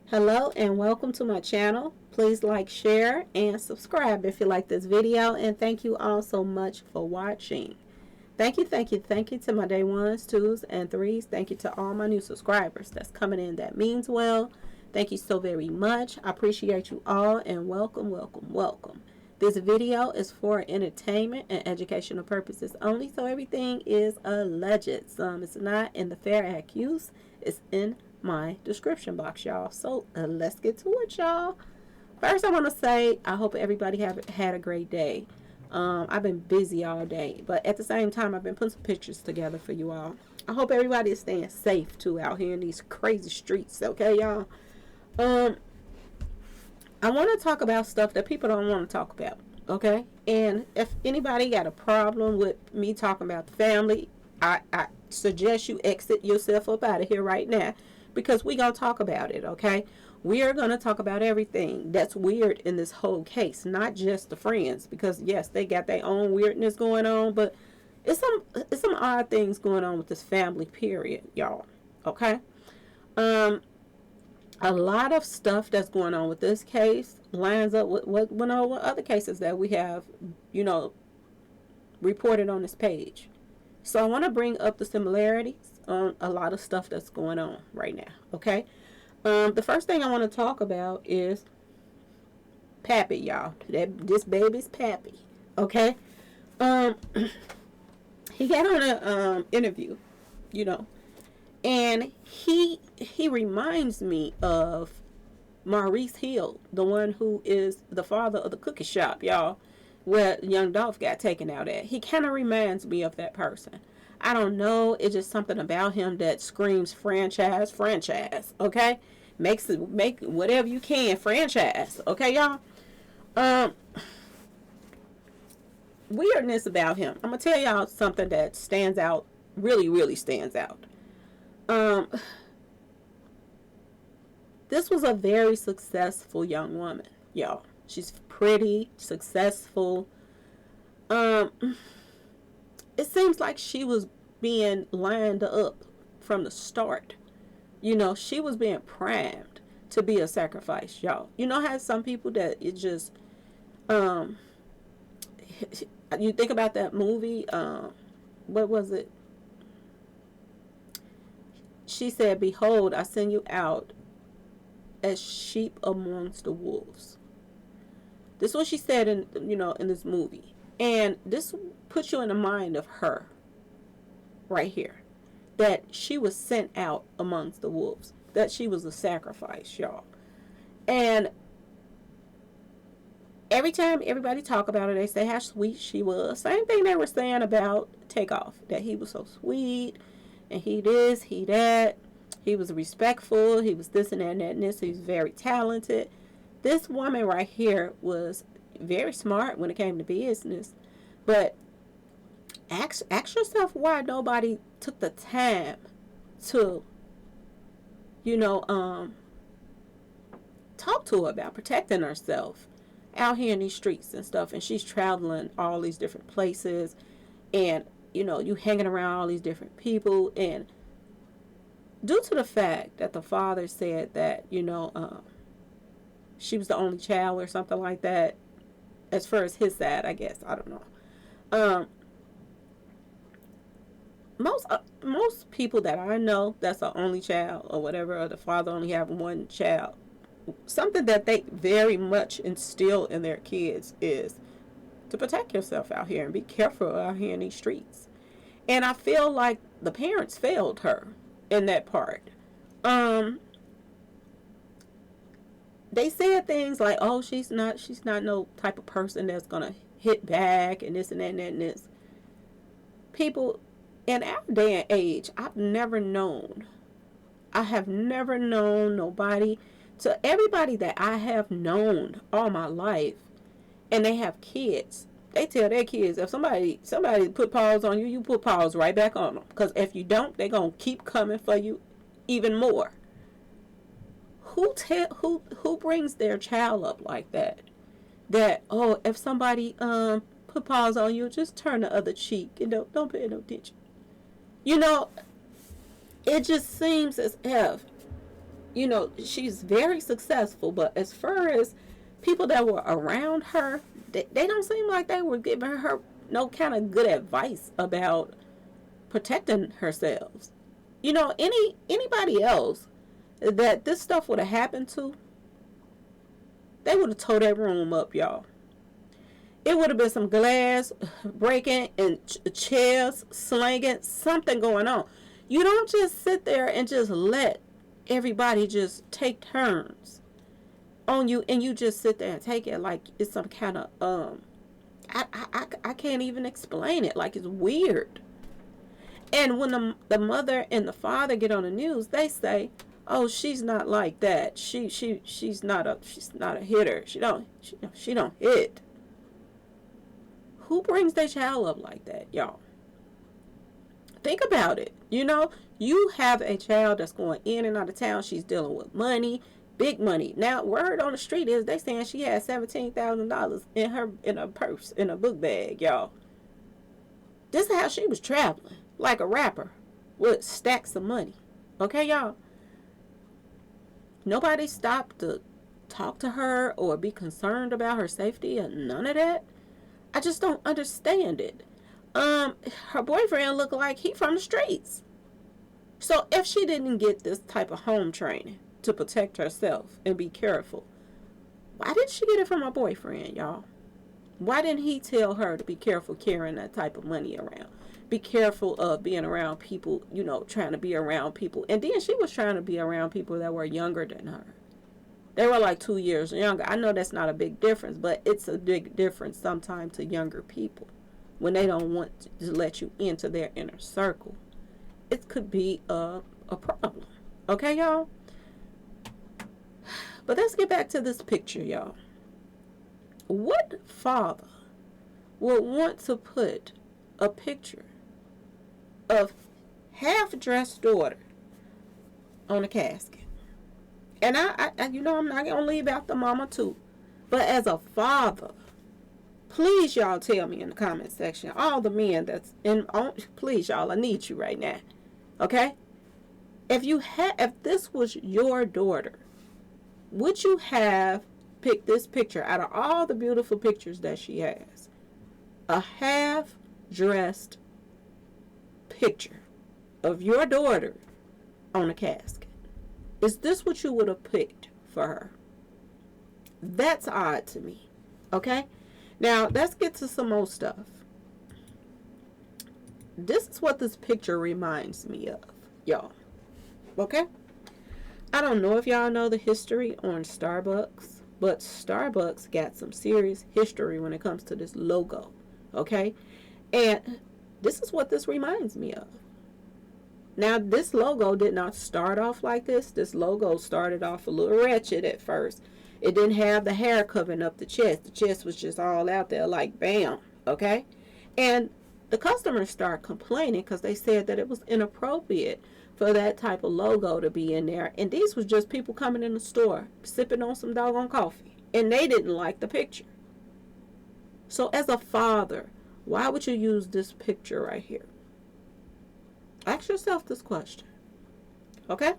Hello and welcome to my channel. Please like, share, and subscribe if you like this video. And thank you all so much for watching. Thank you to my day ones, twos, and threes. Thank you to all my new subscribers that's coming in. That means well. Thank you so very much. I appreciate you all and welcome. This video is for entertainment and educational purposes only, so everything is alleged. It's not in the fair accuse. It's in my description box, y'all. So let's get to it, y'all. First, I want to say I hope everybody have had a great day. I've been busy all day, but at the same time, I've been putting some pictures together for you all. I hope everybody is staying safe too out here in these crazy streets. Okay, y'all. I want to talk about stuff that people don't want to talk about. Okay, and if anybody got a problem with me talking about the family, I suggest you exit yourself up out of here right now, because we're going to talk about it. Okay, we are going to talk about everything that's weird in this whole case, not just the friends, because yes, they got their own weirdness going on, but it's some odd things going on with this family, period, y'all. Okay, a lot of stuff that's going on with this case lines up with what went on with other cases that we have, reported on this page. So I want to bring up the similarities on a lot of stuff that's going on right now. Okay. The first thing I want to talk about is Pappy, y'all. This baby's Pappy. Okay. He got on a interview, and he reminds me of Maurice Hill, the one who is the father of the cookie shop, y'all, where young Dolph got taken out at. He kind of reminds me of that person. I don't know. It's just something about him that screams franchise. Okay, make whatever you can franchise. Okay, y'all. Weirdness about him. I'm gonna tell y'all something that stands out. Really stands out. This was a very successful young woman, y'all. She's pretty, successful. It seems like she was being lined up from the start. She was being primed to be a sacrifice, y'all. You know how some people that it just, you think about that movie, what was it? She said, "Behold, I send you out as sheep amongst the wolves." This is what she said in this movie. And this puts you in the mind of her right here. That she was sent out amongst the wolves. That she was a sacrifice, y'all. And every time everybody talk about her, they say how sweet she was. Same thing they were saying about Takeoff. That he was so sweet. And he this, he that. He was respectful. He was this and that and that and this. He was very talented. This woman right here was very smart when it came to business. But ask yourself why nobody took the time to, talk to her about protecting herself out here in these streets and stuff. And she's traveling all these different places. And, you hanging around all these different people. And due to the fact that the father said that, she was the only child or something like that, as far as his side, I guess. I don't know. Most people that I know that's the only child or whatever, or the father only have one child, something that they very much instill in their kids is to protect yourself out here and be careful out here in these streets. And I feel like the parents failed her in that part. They said things like, "Oh, she's not no type of person that's gonna hit back and this and that and that and this." People in our day and age, I have never known nobody, to everybody that I have known all my life, and they have kids. They tell their kids, if somebody put paws on you, you put paws right back on them. Because if you don't, they're going to keep coming for you even more. Who brings their child up like that? That, oh, if somebody put paws on you, just turn the other cheek and don't pay no attention. It just seems as if you know, she's very successful, but as far as people that were around her, they don't seem like they were giving her no kind of good advice about protecting herself. You know, anybody else that this stuff would have happened to, they would have tore that room up, y'all. It would have been some glass breaking and chairs slinging, something going on. You don't just sit there and just let everybody just take turns on you, and you just sit there and take it like it's some kind of I can't even explain it. Like, it's weird. And when the mother and the father get on the news, they say, "Oh, she's not like that. She's not a hitter. She don't hit." Who brings their child up like that, y'all? Think about it. You know, you have a child that's going in and out of town. She's dealing with money, big money. Now, word on the street is they saying she had $17,000 in her purse, in a book bag, y'all. This is how she was traveling, like a rapper with stacks of money. Okay, y'all? Nobody stopped to talk to her or be concerned about her safety and none of that. I just don't understand it. Her boyfriend looked like he from the streets. So if she didn't get this type of home training to protect herself and be careful, why didn't she get it from her boyfriend, y'all? Why didn't he tell her to be careful carrying that type of money around? Be careful of being around people, you know, trying to be around people. And then she was trying to be around people that were younger than her. They were like 2 years younger. I know that's not a big difference, but it's a big difference sometimes to younger people when they don't want to let you into their inner circle. It could be a problem. Okay, y'all? But let's get back to this picture, y'all. What father would want to put a picture of half-dressed daughter on a casket? And I you know, I'm not going to leave out the mama too. But as a father, please, y'all, tell me in the comment section, all the men that's in, please, y'all, I need you right now. Okay? If this was your daughter, would you have picked this picture out of all the beautiful pictures that she has? A half-dressed picture of your daughter on a casket. Is this what you would have picked for her? That's odd to me. Okay? Now, let's get to some more stuff. This is what this picture reminds me of, y'all. Okay? I don't know if y'all know the history on Starbucks, but Starbucks got some serious history when it comes to this logo. Okay? And this is what this reminds me of. Now, this logo did not start off like this. This logo started off a little wretched at first. It didn't have the hair covering up the chest. The chest was just all out there like bam, okay? And the customers started complaining because they said that it was inappropriate for that type of logo to be in there. And these was just people coming in the store, sipping on some doggone coffee. And they didn't like the picture. So as a father, why would you use this picture right here? Ask yourself this question. Okay?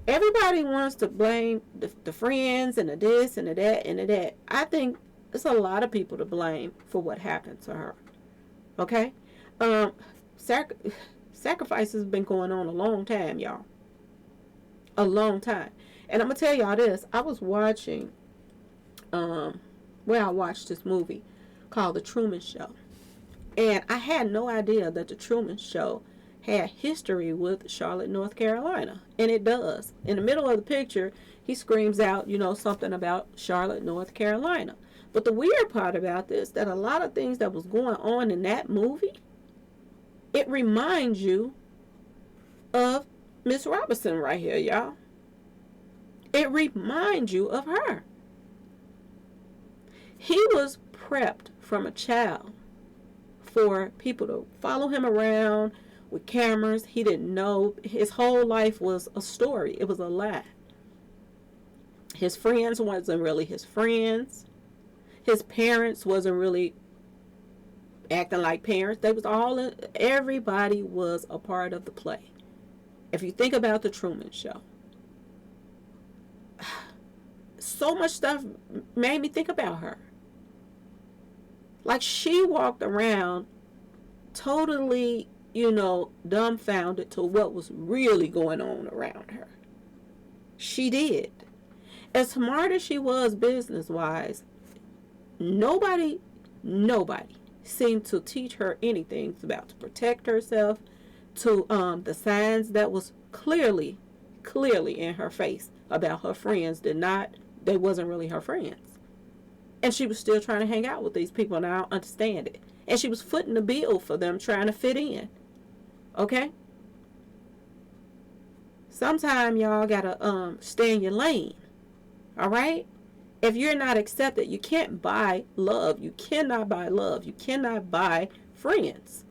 Everybody wants to blame the friends and the this and the that and the that. I think there's a lot of people to blame for what happened to her. Okay? Sacrifice has been going on a long time, y'all. A long time. And I'm going to tell y'all this. I was watching, I watched this movie called The Truman Show. And I had no idea that The Truman Show had history with Charlotte, North Carolina. And it does. In the middle of the picture, he screams out, you know, something about Charlotte, North Carolina. But the weird part about this, that a lot of things that was going on in that movie, it reminds you of Miss Robinson right here, y'all. It reminds you of her. He was prepped from a child for people to follow him around with cameras. He didn't know. His whole life was a story. It was a lie. His friends wasn't really his friends. His parents wasn't really acting like parents. They was all, everybody was a part of the play. If you think about The Truman Show, so much stuff made me think about her. Like, she walked around totally, dumbfounded to what was really going on around her. She did. As smart as she was business-wise, nobody seemed to teach her anything about to protect herself, to the signs that was clearly in her face about her friends they wasn't really her friends. And she was still trying to hang out with these people, and I don't understand it. And she was footing the bill for them, trying to fit in. Okay? Sometimes y'all gotta stay in your lane. Alright? If you're not accepted, you can't buy love. You cannot buy love. You cannot buy friends.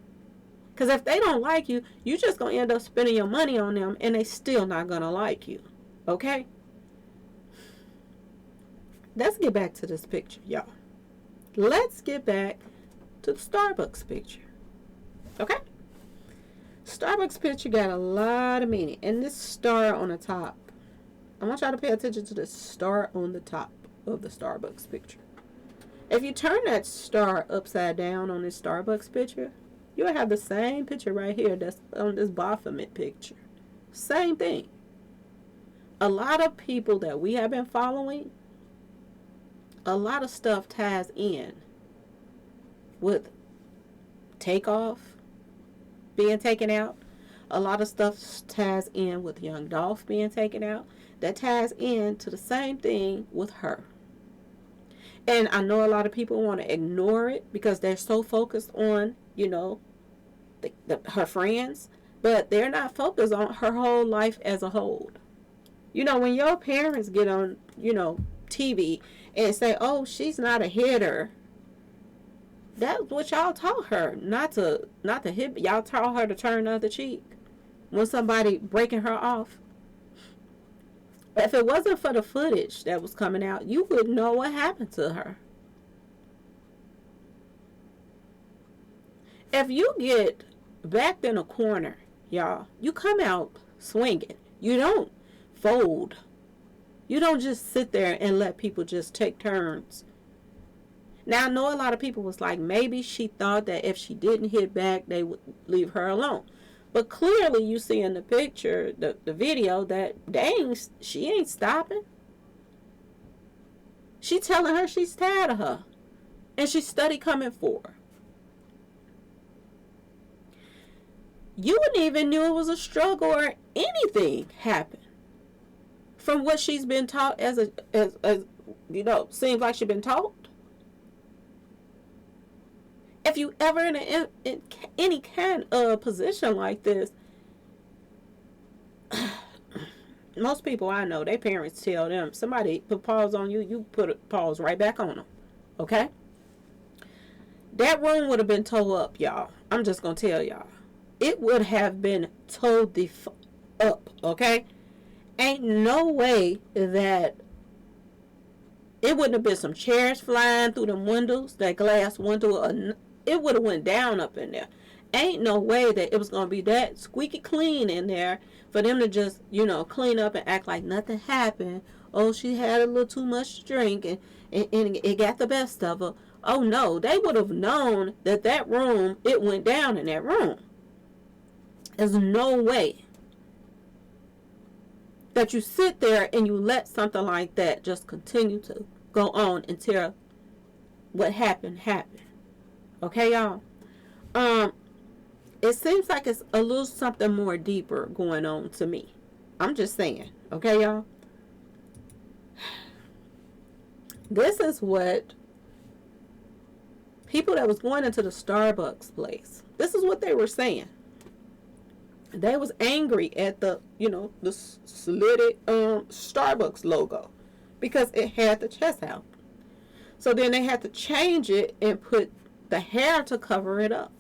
Because if they don't like you, you're just going to end up spending your money on them, and they still not going to like you. Okay? Let's get back to this picture, y'all. Let's get back to the Starbucks picture. Okay? Starbucks picture got a lot of meaning. And this star on the top, I want y'all to pay attention to the star on the top of the Starbucks picture. If you turn that star upside down on this Starbucks picture, you'll have the same picture right here that's on this Baphomet picture. Same thing. A lot of people that we have been following, a lot of stuff ties in with Takeoff being taken out. A lot of stuff ties in with Young Dolph being taken out. That ties in to the same thing with her. And I know a lot of people want to ignore it because they're so focused on, her friends, but they're not focused on her whole life as a whole. When your parents get on, TV and say, oh, she's not a hitter, that's what y'all taught her, not to hit. Y'all taught her to turn the other cheek when somebody breaking her off. If it wasn't for the footage that was coming out, you wouldn't know what happened to her. If you get backed in a corner, y'all, you come out swinging. You don't fold. You don't just sit there and let people just take turns. Now, I know a lot of people was like, maybe she thought that if she didn't hit back, they would leave her alone. But clearly you see in the picture, the video, that she ain't stopping. She telling her she's tired of her. And she's steady coming for her. You wouldn't even knew it was a struggle or anything happened. From what she's been taught as seems like she's been taught. If you ever in any kind of position like this, most people I know, their parents tell them, somebody put pause on you, you put a pause right back on them. Okay? That room would have been towed up, y'all. I'm just going to tell y'all. It would have been towed the up, okay? Ain't no way that it wouldn't have been some chairs flying through them windows, that glass window. It would have went down up in there. Ain't no way that it was going to be that squeaky clean in there for them to just, clean up and act like nothing happened. Oh, she had a little too much to drink and it got the best of her. Oh, no. They would have known that room, it went down in that room. There's no way that you sit there and you let something like that just continue to go on until what happened. Okay, y'all? It seems like it's a little something more deeper going on to me. I'm just saying. Okay, y'all? This is what people that was going into the Starbucks place, this is what they were saying. They was angry at the slitted Starbucks logo because it had the chest out. So then they had to change it and put the hair to cover it up.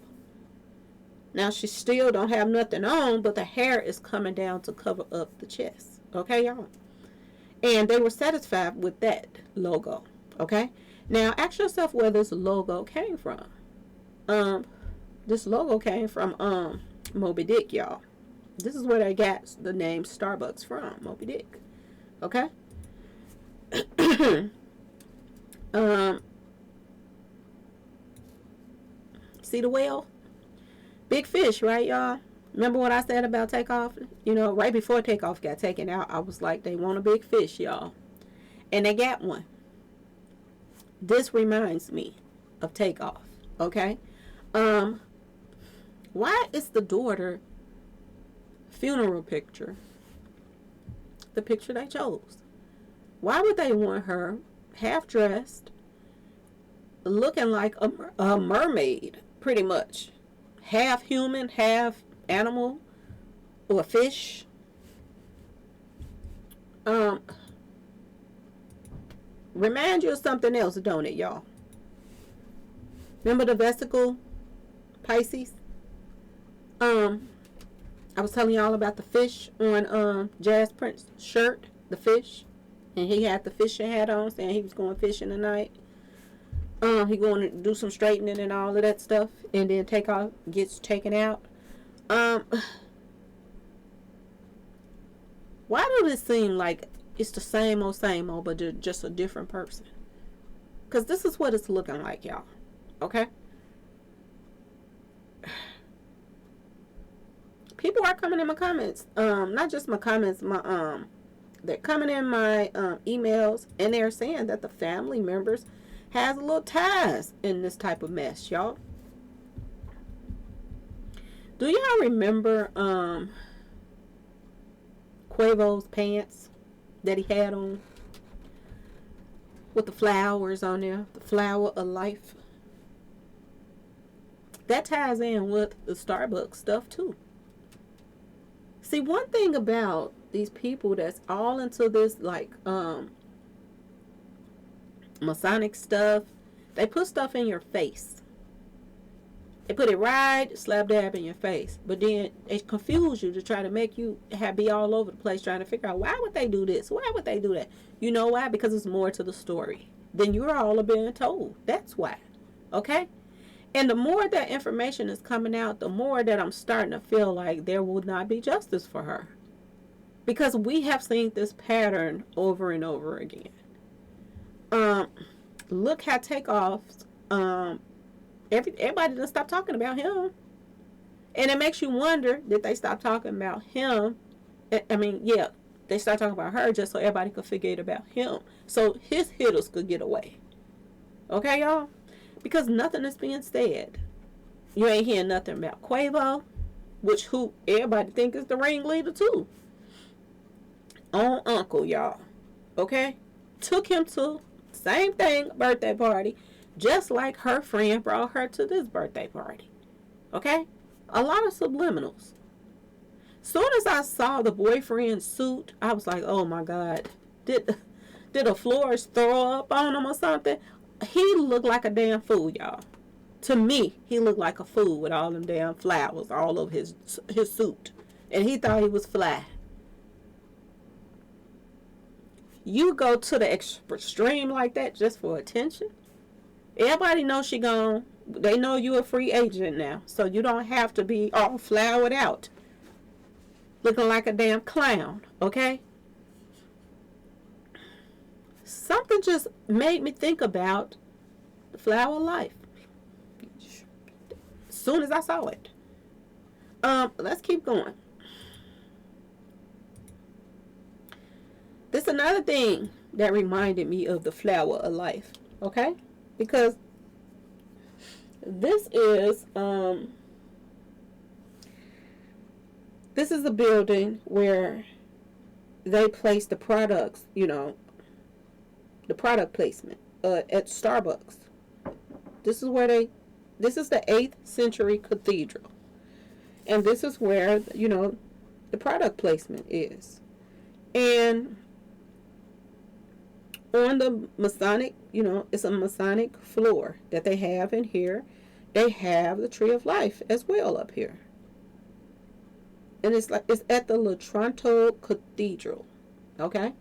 Now she still don't have nothing on, but the hair is coming down to cover up the chest. Okay, y'all? And they were satisfied with that logo. Okay? Now ask yourself where this logo came from. This logo came from Moby Dick, y'all. This is where they got the name Starbucks from, Moby Dick. Okay? um, see the whale? Big fish, right, y'all? Remember what I said about takeoff? You know, right before takeoff got taken out, I was like, they want a big fish, y'all. And they got one. This reminds me of takeoff, okay? Why is the daughter funeral picture the picture they chose? Why would they want her half dressed, looking like a mermaid, pretty much? Half human, half animal, or fish? Remind you of something else, don't it, y'all? Remember the vesicle Pisces? I was telling y'all about the fish on Jazz Prince's shirt, the fish, and he had the fishing hat on, saying he was going fishing tonight. He going to do some straightening and all of that stuff, and then takeoff gets taken out. Why does it seem like it's the same old, but just a different person? Because this is what it's looking like, y'all. Okay? People are coming in my comments. Not just my comments, they're coming in my emails, and they're saying that the family members has a little ties in this type of mess, y'all. Do y'all remember Quavo's pants that he had on with the flowers on there, the flower of life? That ties in with the Starbucks stuff too. See, one thing about these people that's all into this, like, Masonic stuff, they put stuff in your face. They put it right slap dab in your face, but then it confuse you to try to make you be all over the place trying to figure out, why would they do this? Why would they do that? You know why? Because it's more to the story than you're all being told. That's why. Okay? And the more that information is coming out, the more that I'm starting to feel like there will not be justice for her. Because we have seen this pattern over and over again. Look how Takeoff's, everybody done stopped talking about him. And it makes you wonder, did they stop talking about him? I mean, yeah, they start talking about her just so everybody could forget about him. So his hitters could get away. Okay, y'all? Because nothing is being said. You ain't hearing nothing about Quavo, who everybody think is the ringleader too. On uncle, y'all. Okay? Took him to same thing, birthday party, just like her friend brought her to this birthday party. Okay? A lot of subliminals. Soon as I saw the boyfriend's suit, I was like, oh my God. Did a florist throw up on him or something? He looked like a damn fool, y'all. To me, he looked like a fool with all them damn flowers all over his suit. And he thought he was fly. You go to the extreme like that just for attention? Everybody knows she gone. They know you a free agent now. So you don't have to be all flowered out. Looking like a damn clown, okay? Something just made me think about the flower of life. As soon as I saw it. Let's keep going. This is another thing that reminded me of the flower of life. Okay? Because this is a building where they place the products, the product placement at Starbucks. This is the 8th century cathedral. And this is where, the product placement is. And on the Masonic, it's a Masonic floor that they have in here. They have the Tree of Life as well up here. And it's at the Letrunto Cathedral. Okay?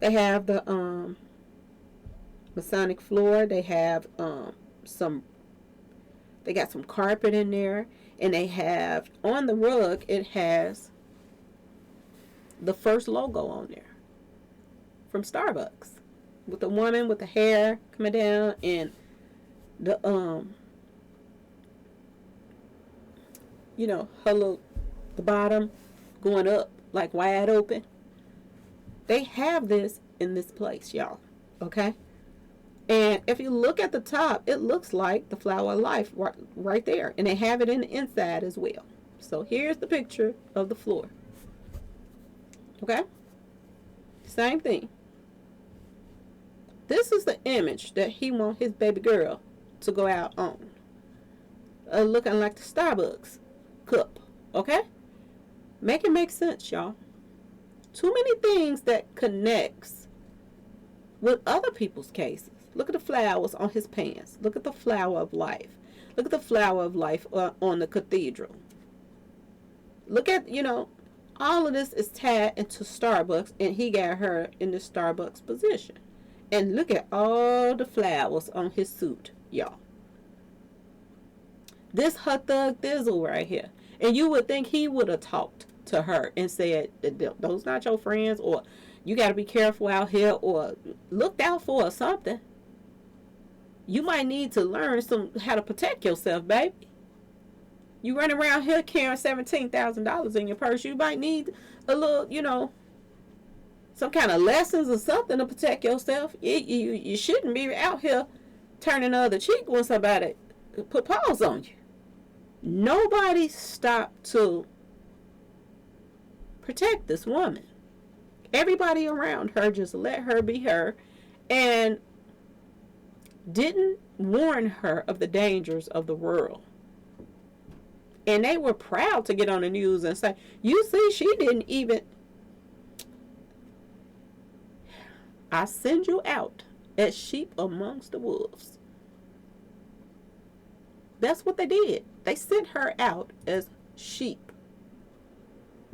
They have the Masonic floor. They have they got some carpet in there, and they have on the rug, it has the first logo on there from Starbucks. with the woman with the hair coming down and the you know, her little, the bottom going up like wide open. They have this in this place, y'all. Okay? And if you look at the top, it looks like the flower of life right there. And they have it in the inside as well. So here's the picture of the floor. Okay? Same thing. This is the image that he wants his baby girl to go out on. Looking like the Starbucks cup. Okay? Make it make sense, y'all. Too many things that connects with other people's cases. Look at the flowers on his pants. Look at the flower of life. Look at the flower of life on the cathedral. Look at, you know, all of this is tied into Starbucks, and he got her in the Starbucks position. And look at all the flowers on his suit, y'all. This her thug thizzle right here. And you would think he would have talked to her and said, those not your friends, or you got to be careful out here, or looked out for, or something. You might need to learn how to protect yourself, baby. You run around here carrying $17,000 in your purse. You might need a little, you know, some kind of lessons or something to protect yourself. You shouldn't be out here turning the other cheek when somebody put paws on you. Nobody stopped to protect this woman. Everybody around her just let her be her and didn't warn her of the dangers of the world. And they were proud to get on the news and say, you see, she didn't even... I send you out as sheep amongst the wolves. That's what they did. They sent her out as sheep.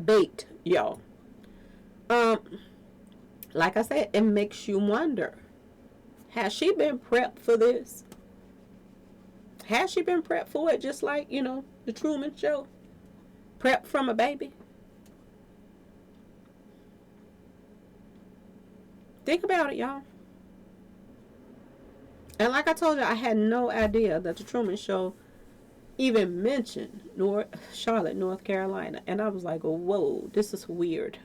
Bait, y'all. Like I said, it makes you wonder. Has she been prepped for this? Has she been prepped for it just like, you know, the Truman Show? Prepped from a baby? Think about it, y'all. And like I told you, I had no idea that the Truman Show even mentioned Charlotte, North Carolina. And I was like, whoa, this is weird.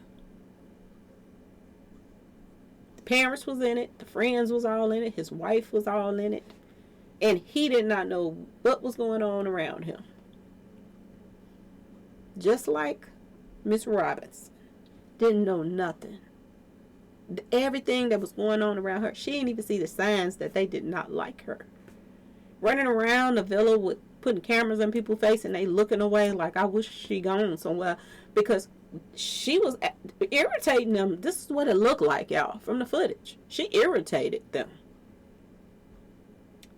The parents was in it. The friends was all in it. His wife was all in it. And he did not know what was going on around him. Just like Miss Roberts didn't know nothing. Everything that was going on around her, she didn't even see the signs that they did not like her. Running around the villa with putting cameras in people's face and they looking away like, I wish she gone somewhere, because she was irritating them. This is what it looked like, y'all, from the footage. She irritated them.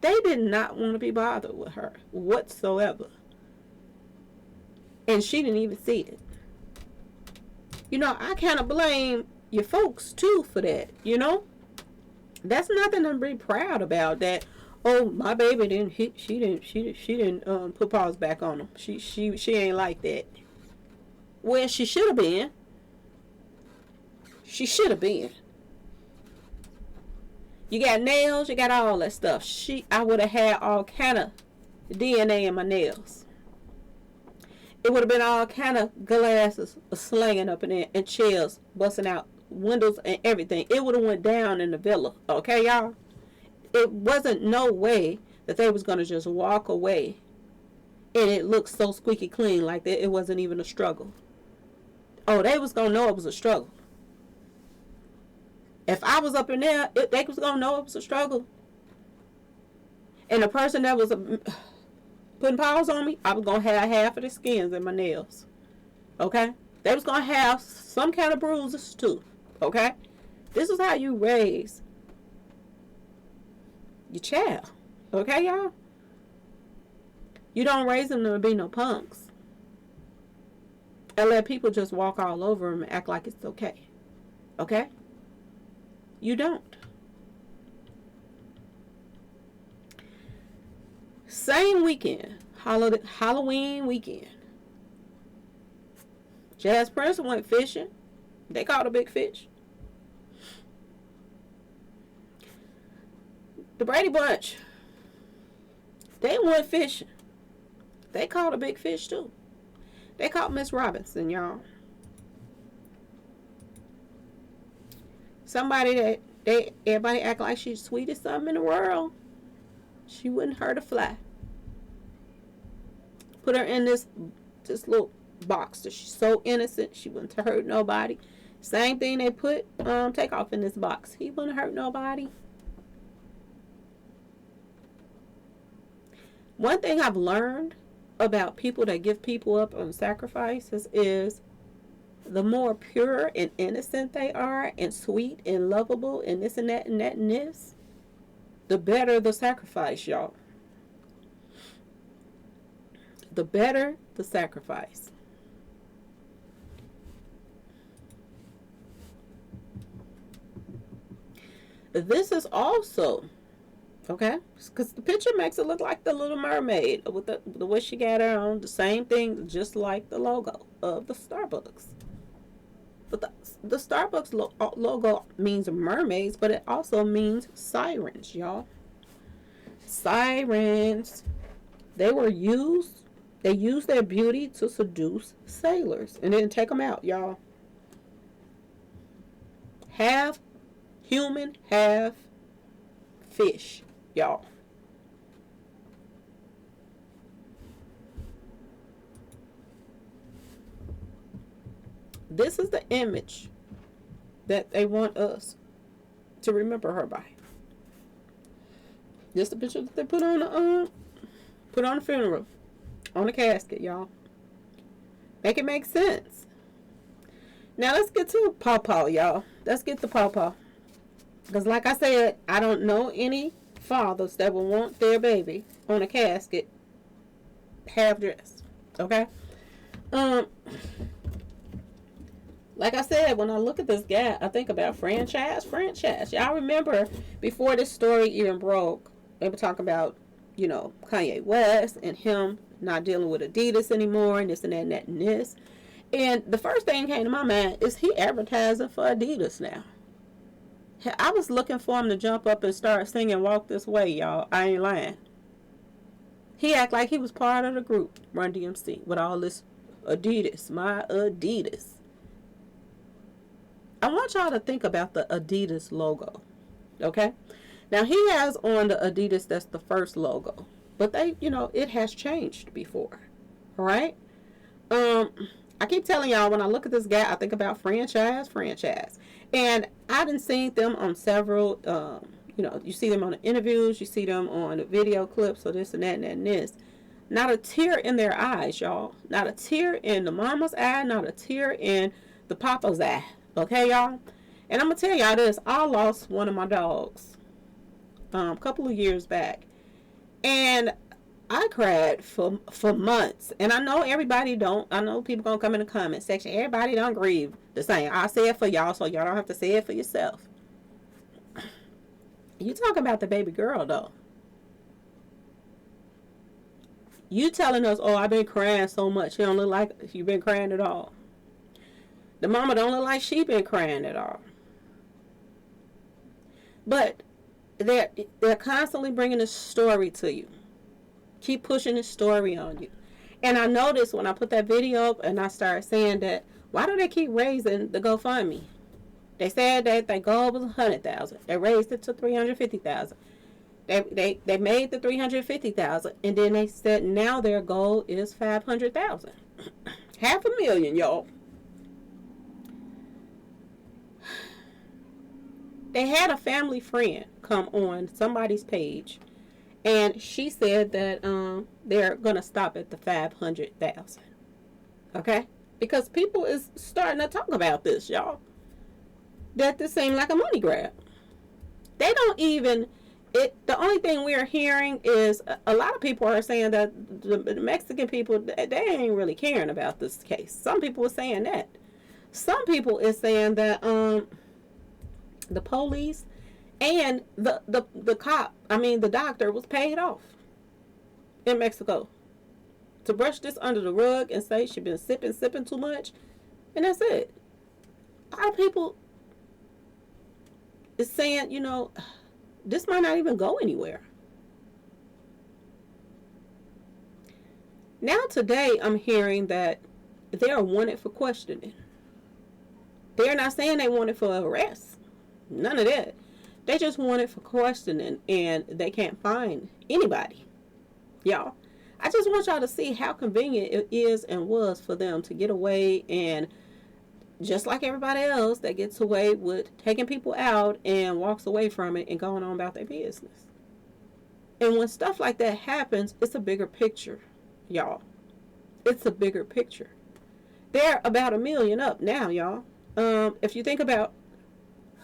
They did not want to be bothered with her whatsoever. And she didn't even see it. You know, I kind of blame your folks too for that, you know. That's nothing to be proud about. That, oh, my baby didn't hit, she didn't put paws back on him. She ain't like that. Well, she should have been. She should have been. You got nails, you got all that stuff. I would have had all kind of DNA in my nails. It would have been all kind of glasses slinging up in there and chairs busting out windows and everything. It would have went down in the villa. Okay, y'all? It wasn't no way that they was going to just walk away and it looked so squeaky clean like that. It wasn't even a struggle. Oh, they was going to know it was a struggle. If I was up in there, they was going to know it was a struggle. And the person that was putting paws on me, I was going to have half of the skins in my nails. Okay? They was going to have some kind of bruises too. Okay? This is how you raise your child. Okay, y'all? You don't raise them to be no punks. And let people just walk all over them and act like it's okay. Okay? You don't. Same weekend, Halloween weekend. Jazz Prince went fishing. They caught a big fish. The Brady Bunch, they went fishing. They caught a big fish too. They caught Miss Robinson, y'all. Somebody that everybody act like she's the sweetest something in the world. She wouldn't hurt a fly. Put her in this little box that she's so innocent she wouldn't hurt nobody. Same thing they put Takeoff in this box. He wouldn't hurt nobody. One thing I've learned about people that give people up on sacrifices is the more pure and innocent they are and sweet and lovable and this and that and that and this, the better the sacrifice, y'all. The better the sacrifice. This is also, okay, because the picture makes it look like the Little Mermaid with the way she got her on, the same thing, just like the logo of the Starbucks. But the Starbucks logo means mermaids, but it also means sirens, y'all. Sirens. They used their beauty to seduce sailors and then take them out, y'all. Half human, half fish, y'all. This is the image that they want us to remember her by. This is the picture that they put on the funeral, on the casket, y'all. Make it make sense. Now let's get to Pawpaw, y'all. Let's get to Pawpaw. Because like I said, I don't know any fathers that will want their baby on a casket half dressed. Okay? Like I said, when I look at this guy, I think about franchise. Y'all remember before this story even broke, they were talking about, Kanye West and him not dealing with Adidas anymore and this and that and that and this. And the first thing came to my mind is he advertising for Adidas now. I was looking for him to jump up and start singing Walk This Way, y'all. I ain't lying. He act like he was part of the group, Run DMC, with all this Adidas, my Adidas. I want y'all to think about the Adidas logo, okay? Now, he has on the Adidas, that's the first logo. But it has changed before, all right? I keep telling y'all, when I look at this guy, I think about franchise. And I done seen them on several, you see them on the interviews, you see them on the video clips, or this and that and this. Not a tear in their eyes, y'all. Not a tear in the mama's eye, not a tear in the papa's eye. Okay, y'all? And I'm going to tell y'all this. I lost one of my dogs a couple of years back. And I cried for months. And I know everybody don't. I know people going to come in the comment section. Everybody don't grieve the same. I say it for y'all so y'all don't have to say it for yourself. You talking about the baby girl, though. You telling us, oh, I've been crying so much. You don't look like you've been crying at all. The mama don't look like she been crying at all. But they're constantly bringing this story to you. Keep pushing this story on you. And I noticed when I put that video up and I started saying that, why do they keep raising the GoFundMe? They said that their goal was $100,000. They raised it to $350,000. They made the $350,000, and then they said now their goal is $500,000. $500,000, y'all. They had a family friend come on somebody's page, and she said that they're gonna stop at the $500,000. Okay, because people is starting to talk about this, y'all. That this seemed like a money grab. They don't even. The only thing we're hearing is a lot of people are saying that the Mexican people, they ain't really caring about this case. Some people are saying that. Some people is saying that the police and the cop, the doctor was paid off in Mexico to brush this under the rug and say she been sipping too much, and that's it. A lot of people is saying, this might not even go anywhere. Now today I'm hearing that they are wanted for questioning. They're not saying they wanted for arrest. None of that. They just wanted for questioning, and they can't find anybody. Y'all, I just want y'all to see how convenient it is and was for them to get away, and just like everybody else that gets away with taking people out and walks away from it and going on about their business. And when stuff like that happens, it's a bigger picture, y'all. It's a bigger picture. They're about $1 million up now, y'all. If you think about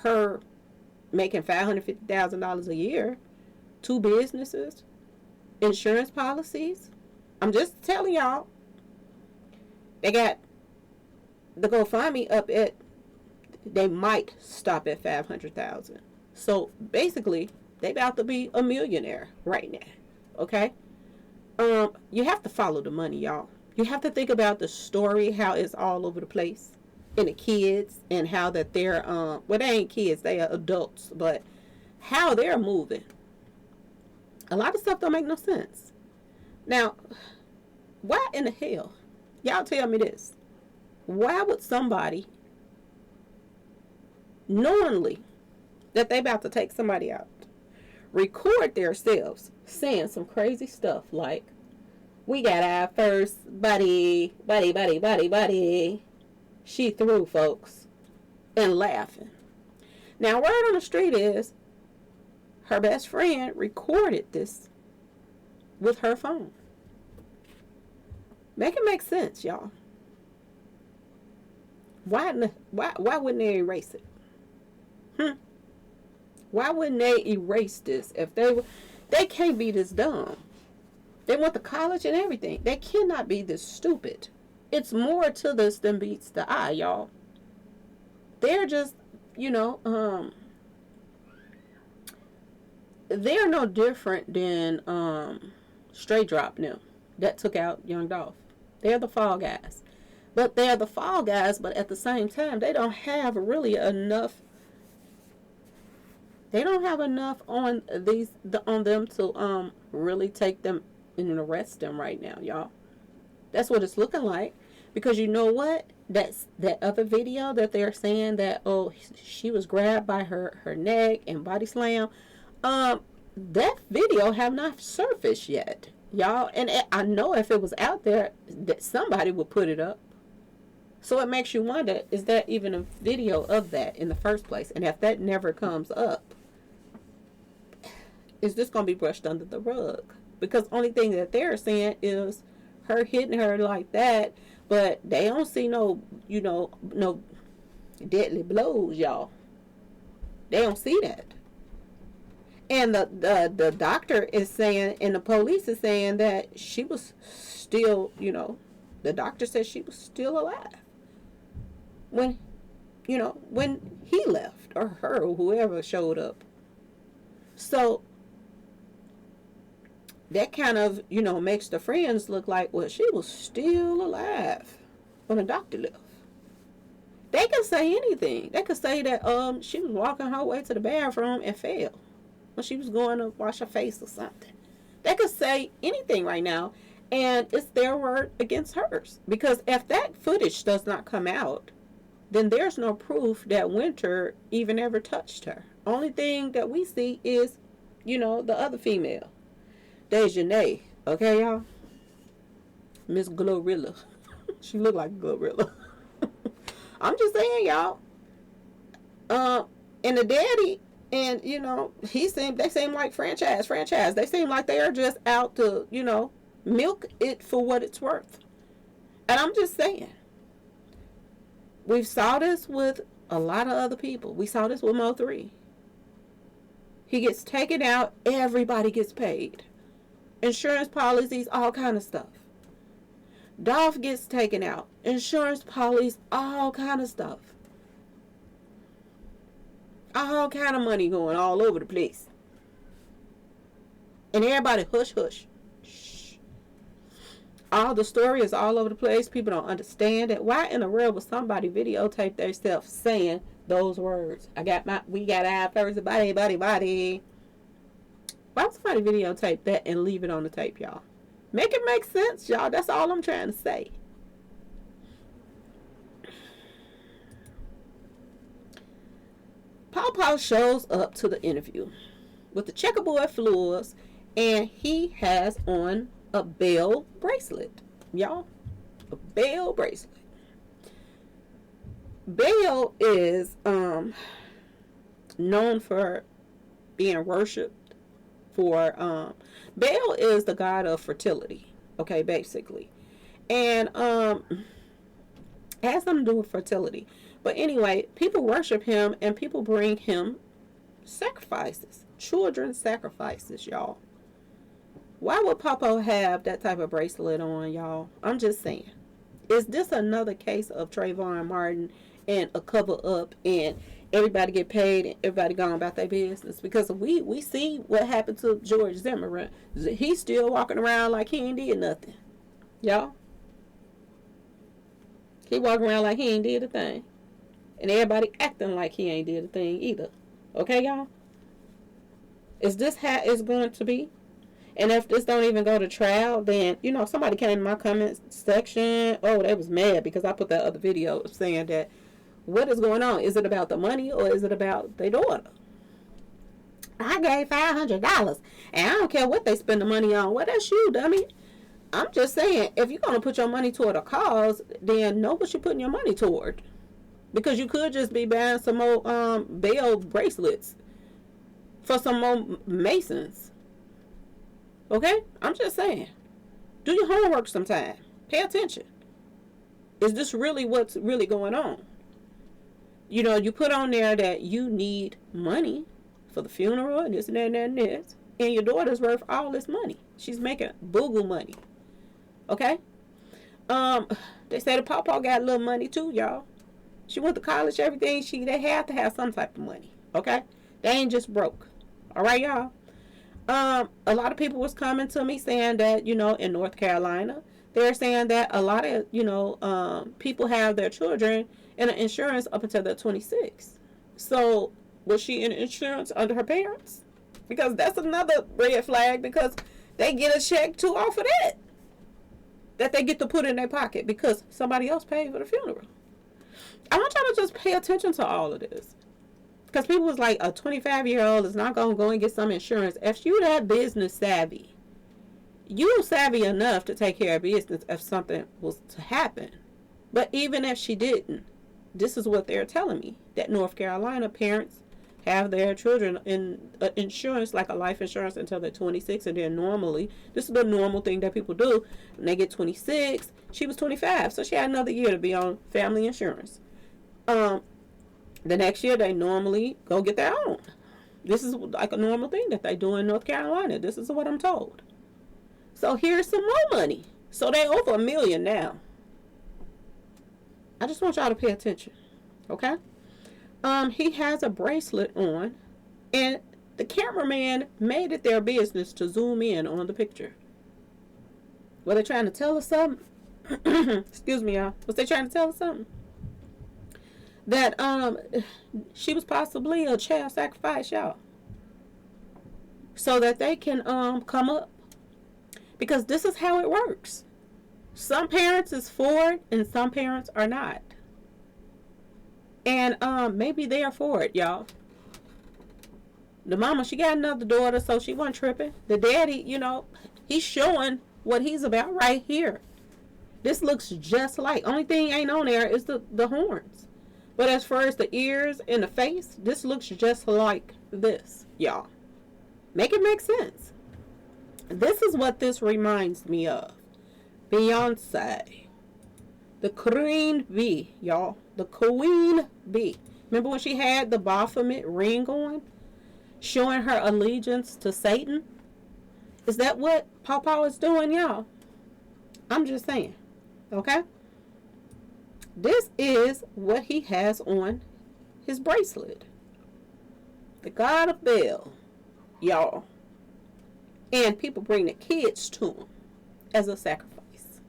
her making $550,000 a year, 2 businesses, insurance policies, I'm just telling y'all, they got the GoFundMe up at, they might stop at 500,000. So basically, they about to be a millionaire right now. Okay, you have to follow the money, y'all. You have to think about the story, how it's all over the place. And the kids, and how that they're well, they ain't kids, they are adults, but how they're moving, a lot of stuff don't make no sense. Now, why in the hell, y'all tell me this, why would somebody knowingly that they about to take somebody out record themselves saying some crazy stuff like, we got our first buddy, she threw, folks, and laughing. Now, word on the street is her best friend recorded this with her phone. Make it make sense, y'all. Why wouldn't they erase it? Why wouldn't they erase this if they can't be this dumb? They went to college and everything. They cannot be this stupid. It's more to this than meets the eye, y'all. They're just, they're no different than Straight Drop them that took out Young Dolph. They're the fall guys. But they're the fall guys, but at the same time, they don't have really enough. They don't have enough on them to really take them and arrest them right now, y'all. That's what it's looking like. Because you know what? That's that other video that they're saying that, oh, she was grabbed by her neck and body slam. That video have not surfaced yet, y'all. And I know if it was out there, that somebody would put it up. So it makes you wonder, is there even a video of that in the first place? And if that never comes up, is this going to be brushed under the rug? Because the only thing that they're saying is her hitting her like that. But they don't see no deadly blows, y'all. They don't see that. And the doctor is saying, and the police is saying that she was still, the doctor said she was still alive when he left, or her, or whoever showed up. So that kind of, makes the friends look like, well, she was still alive when the doctor left. They can say anything. They could say that she was walking her way to the bathroom and fell when she was going to wash her face or something. They could say anything right now, and it's their word against hers. Because if that footage does not come out, then there's no proof that Winter even ever touched her. Only thing that we see is, the other female. Dejanay, okay, y'all? Miss Glorilla. She look like Glorilla. I'm just saying, y'all. And the daddy, and, they seem like franchise. They seem like they are just out to, milk it for what it's worth. And I'm just saying. We've saw this with a lot of other people. We saw this with Mo3. He gets taken out. Everybody gets paid. Insurance policies, all kind of stuff. Dolph gets taken out. Insurance policies, all kind of stuff. All kind of money going all over the place. And everybody hush. Shh. All the story is all over the place. People don't understand it. Why in the world would somebody videotape themselves saying those words? We got our first body. Why would somebody videotape that and leave it on the tape, y'all? Make it make sense, y'all. That's all I'm trying to say. Paw shows up to the interview with the checkerboard floors, and he has on a bell bracelet, y'all. A bell bracelet. Bell is known for being worshipped for Baal is the god of fertility, okay, basically. And it has something to do with fertility. But anyway, people worship him and people bring him sacrifices, children's sacrifices, y'all. Why would Popo have that type of bracelet on, y'all? I'm just saying. Is this another case of Trayvon Martin and a cover up and everybody get paid and everybody gone about their business? Because we see what happened to George Zimmerman. He's still walking around like he ain't did nothing. Y'all? He walking around like he ain't did a thing. And everybody acting like he ain't did a thing either. Okay, y'all? Is this how it's going to be? And if this don't even go to trial, then, you know, somebody came in my comment section. Oh, they was mad because I put that other video saying that, what is going on? Is it about the money or is it about their daughter? I gave $500 and I don't care what they spend the money on. Well, that's you, dummy. I'm just saying, if you're going to put your money toward a cause, then know what you're putting your money toward. Because you could just be buying some more Baal bracelets for some more Masons. Okay? I'm just saying. Do your homework sometime. Pay attention. Is this really what's really going on? You know, you put on there that you need money for the funeral and this and that and this. And your daughter's worth all this money. She's making boo-goo money. Okay? They say the pawpaw got a little money too, y'all. She went to college, everything. They have to have some type of money. Okay? They ain't just broke. All right, y'all? A lot of people was coming to me saying that, you know, in North Carolina, they're saying that a lot of, you know, people have their children in an insurance up until they're 26. So, was she in insurance under her parents? Because that's another red flag, because they get a check too off of that they get to put in their pocket because somebody else paid for the funeral. I want y'all to just pay attention to all of this. Because people was like, a 25-year-old is not going to go and get some insurance. If you that business savvy, you savvy enough to take care of business if something was to happen. But even if she didn't, this is what they're telling me. That North Carolina parents have their children in insurance, like a life insurance, until they're 26. And then normally, this is the normal thing that people do. When they get 26, she was 25. So she had another year to be on family insurance. The next year, they normally go get their own. This is like a normal thing that they do in North Carolina. This is what I'm told. So here's some more money. So they over $1 million now. I just want y'all to pay attention. Okay? He has a bracelet on, and the cameraman made it their business to zoom in on the picture. Were they trying to tell us something? Excuse me, y'all. Was they trying to tell us something? That she was possibly a child sacrifice, y'all, so that they can come up, because this is how it works. Some parents is for it and some parents are not, and maybe they are for it, y'all. The mama, she got another daughter, so she wasn't tripping. The daddy, you know, he's showing what he's about right here. This looks just like, only thing ain't on there is the horns. But as far as the ears and the face, this looks just like this, y'all. Make it make sense. This is what this reminds me of. Beyonce. The Queen Bee, y'all. The Queen Bee. Remember when she had the Baphomet ring on? Showing her allegiance to Satan? Is that what Pawpaw is doing, y'all? I'm just saying. Okay? This is what he has on his bracelet. The God of Baal, y'all. And people bring the kids to him as a sacrifice.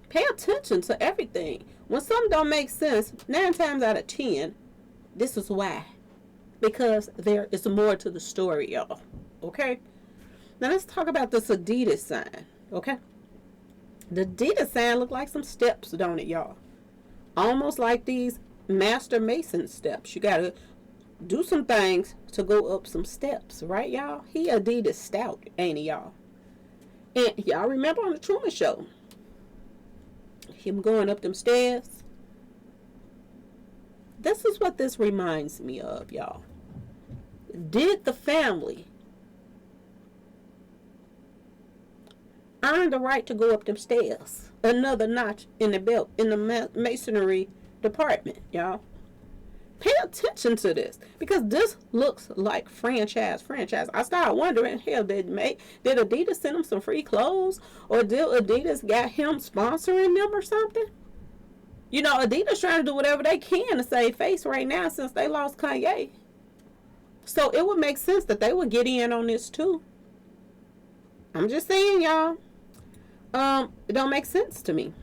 Pay attention to everything. When something don't make sense, 9 times out of 10, this is why. Because there is more to the story, y'all. Okay? Now let's talk about this Adidas sign. Okay? The Adidas sign look like some steps, don't it, y'all? Almost like these Master Mason steps. You gotta do some things to go up some steps, right, y'all? He Adidas stout, ain't he, y'all? And y'all remember on the Truman Show, him going up them stairs? This is what this reminds me of, y'all. Did the family earn the right to go up them stairs? Another notch in the belt in the masonry department, y'all. Pay attention to this, because this looks like franchise. I started wondering, hell, did Adidas send him some free clothes, or did Adidas got him sponsoring them or something? You know, Adidas trying to do whatever they can to save face right now since they lost Kanye. So it would make sense that they would get in on this too. I'm just saying, y'all. It don't make sense to me.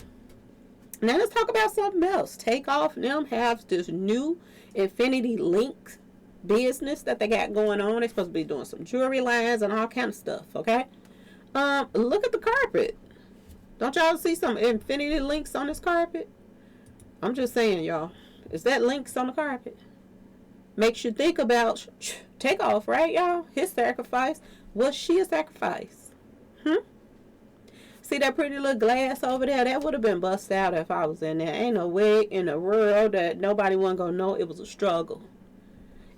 Now let's talk about something else. Takeoff them have this new Infinity Link business that they got going on. They're supposed to be doing some jewelry lines and all kind of stuff, okay? Look at the carpet. Don't y'all see some Infinity Links on this carpet? I'm just saying, y'all. Is that links on the carpet? Makes you think about Takeoff, right, y'all? His sacrifice. Was she a sacrifice? See that pretty little glass over there? That would have been busted out if I was in there. Ain't no way in the world that nobody wasn't gonna know it was a struggle.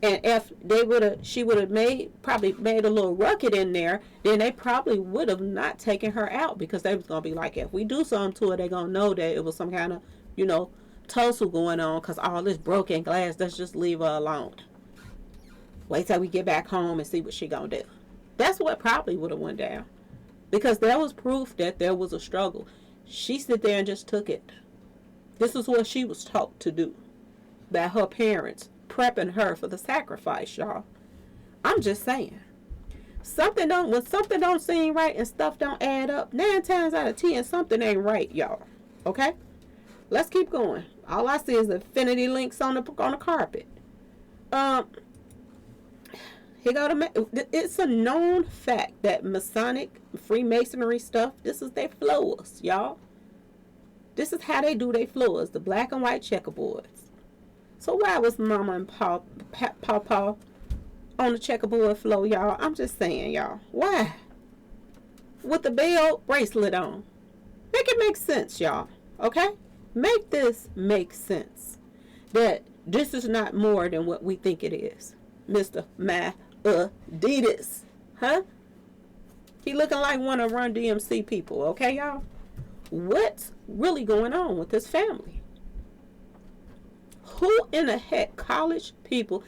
And if she would have probably made a little ruckus in there, then they probably would have not taken her out, because they was gonna be like, if we do something to her, they gonna know that it was some kind of, tussle going on, because all this broken glass. Let's just leave her alone. Wait till we get back home and see what she gonna do. That's what probably would have went down. Because there was proof that there was a struggle. She sit there and just took it. This is what she was taught to do by her parents, prepping her for the sacrifice, y'all. I'm just saying. When something don't seem right and stuff don't add up, 9 times out of 10, something ain't right, y'all. Okay? Let's keep going. All I see is Infinity Links on the carpet. It's a known fact that Masonic, Freemasonry stuff, this is their floors, y'all. This is how they do their floors, the black and white checkerboards. So why was Mama and Papa on the checkerboard floor, y'all? I'm just saying, y'all. Why? With the bell bracelet on. Make it make sense, y'all. Okay? Make this make sense. That this is not more than what we think it is. Mr. Adidas. Huh? He looking like one of Run DMC people, okay, y'all? What's really going on with this family? Who in the heck, college people,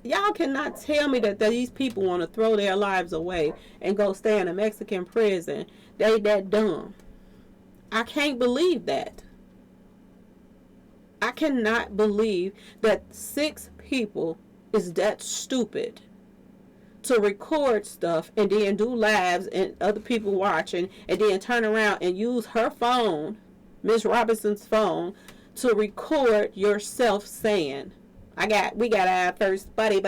y'all cannot tell me that these people want to throw their lives away and go stay in a Mexican prison. They that dumb. I can't believe that. I cannot believe that 6 people is that stupid to record stuff and then do lives and other people watching, and then turn around and use her phone, Miss Robinson's phone, to record yourself saying, we got our first buddy,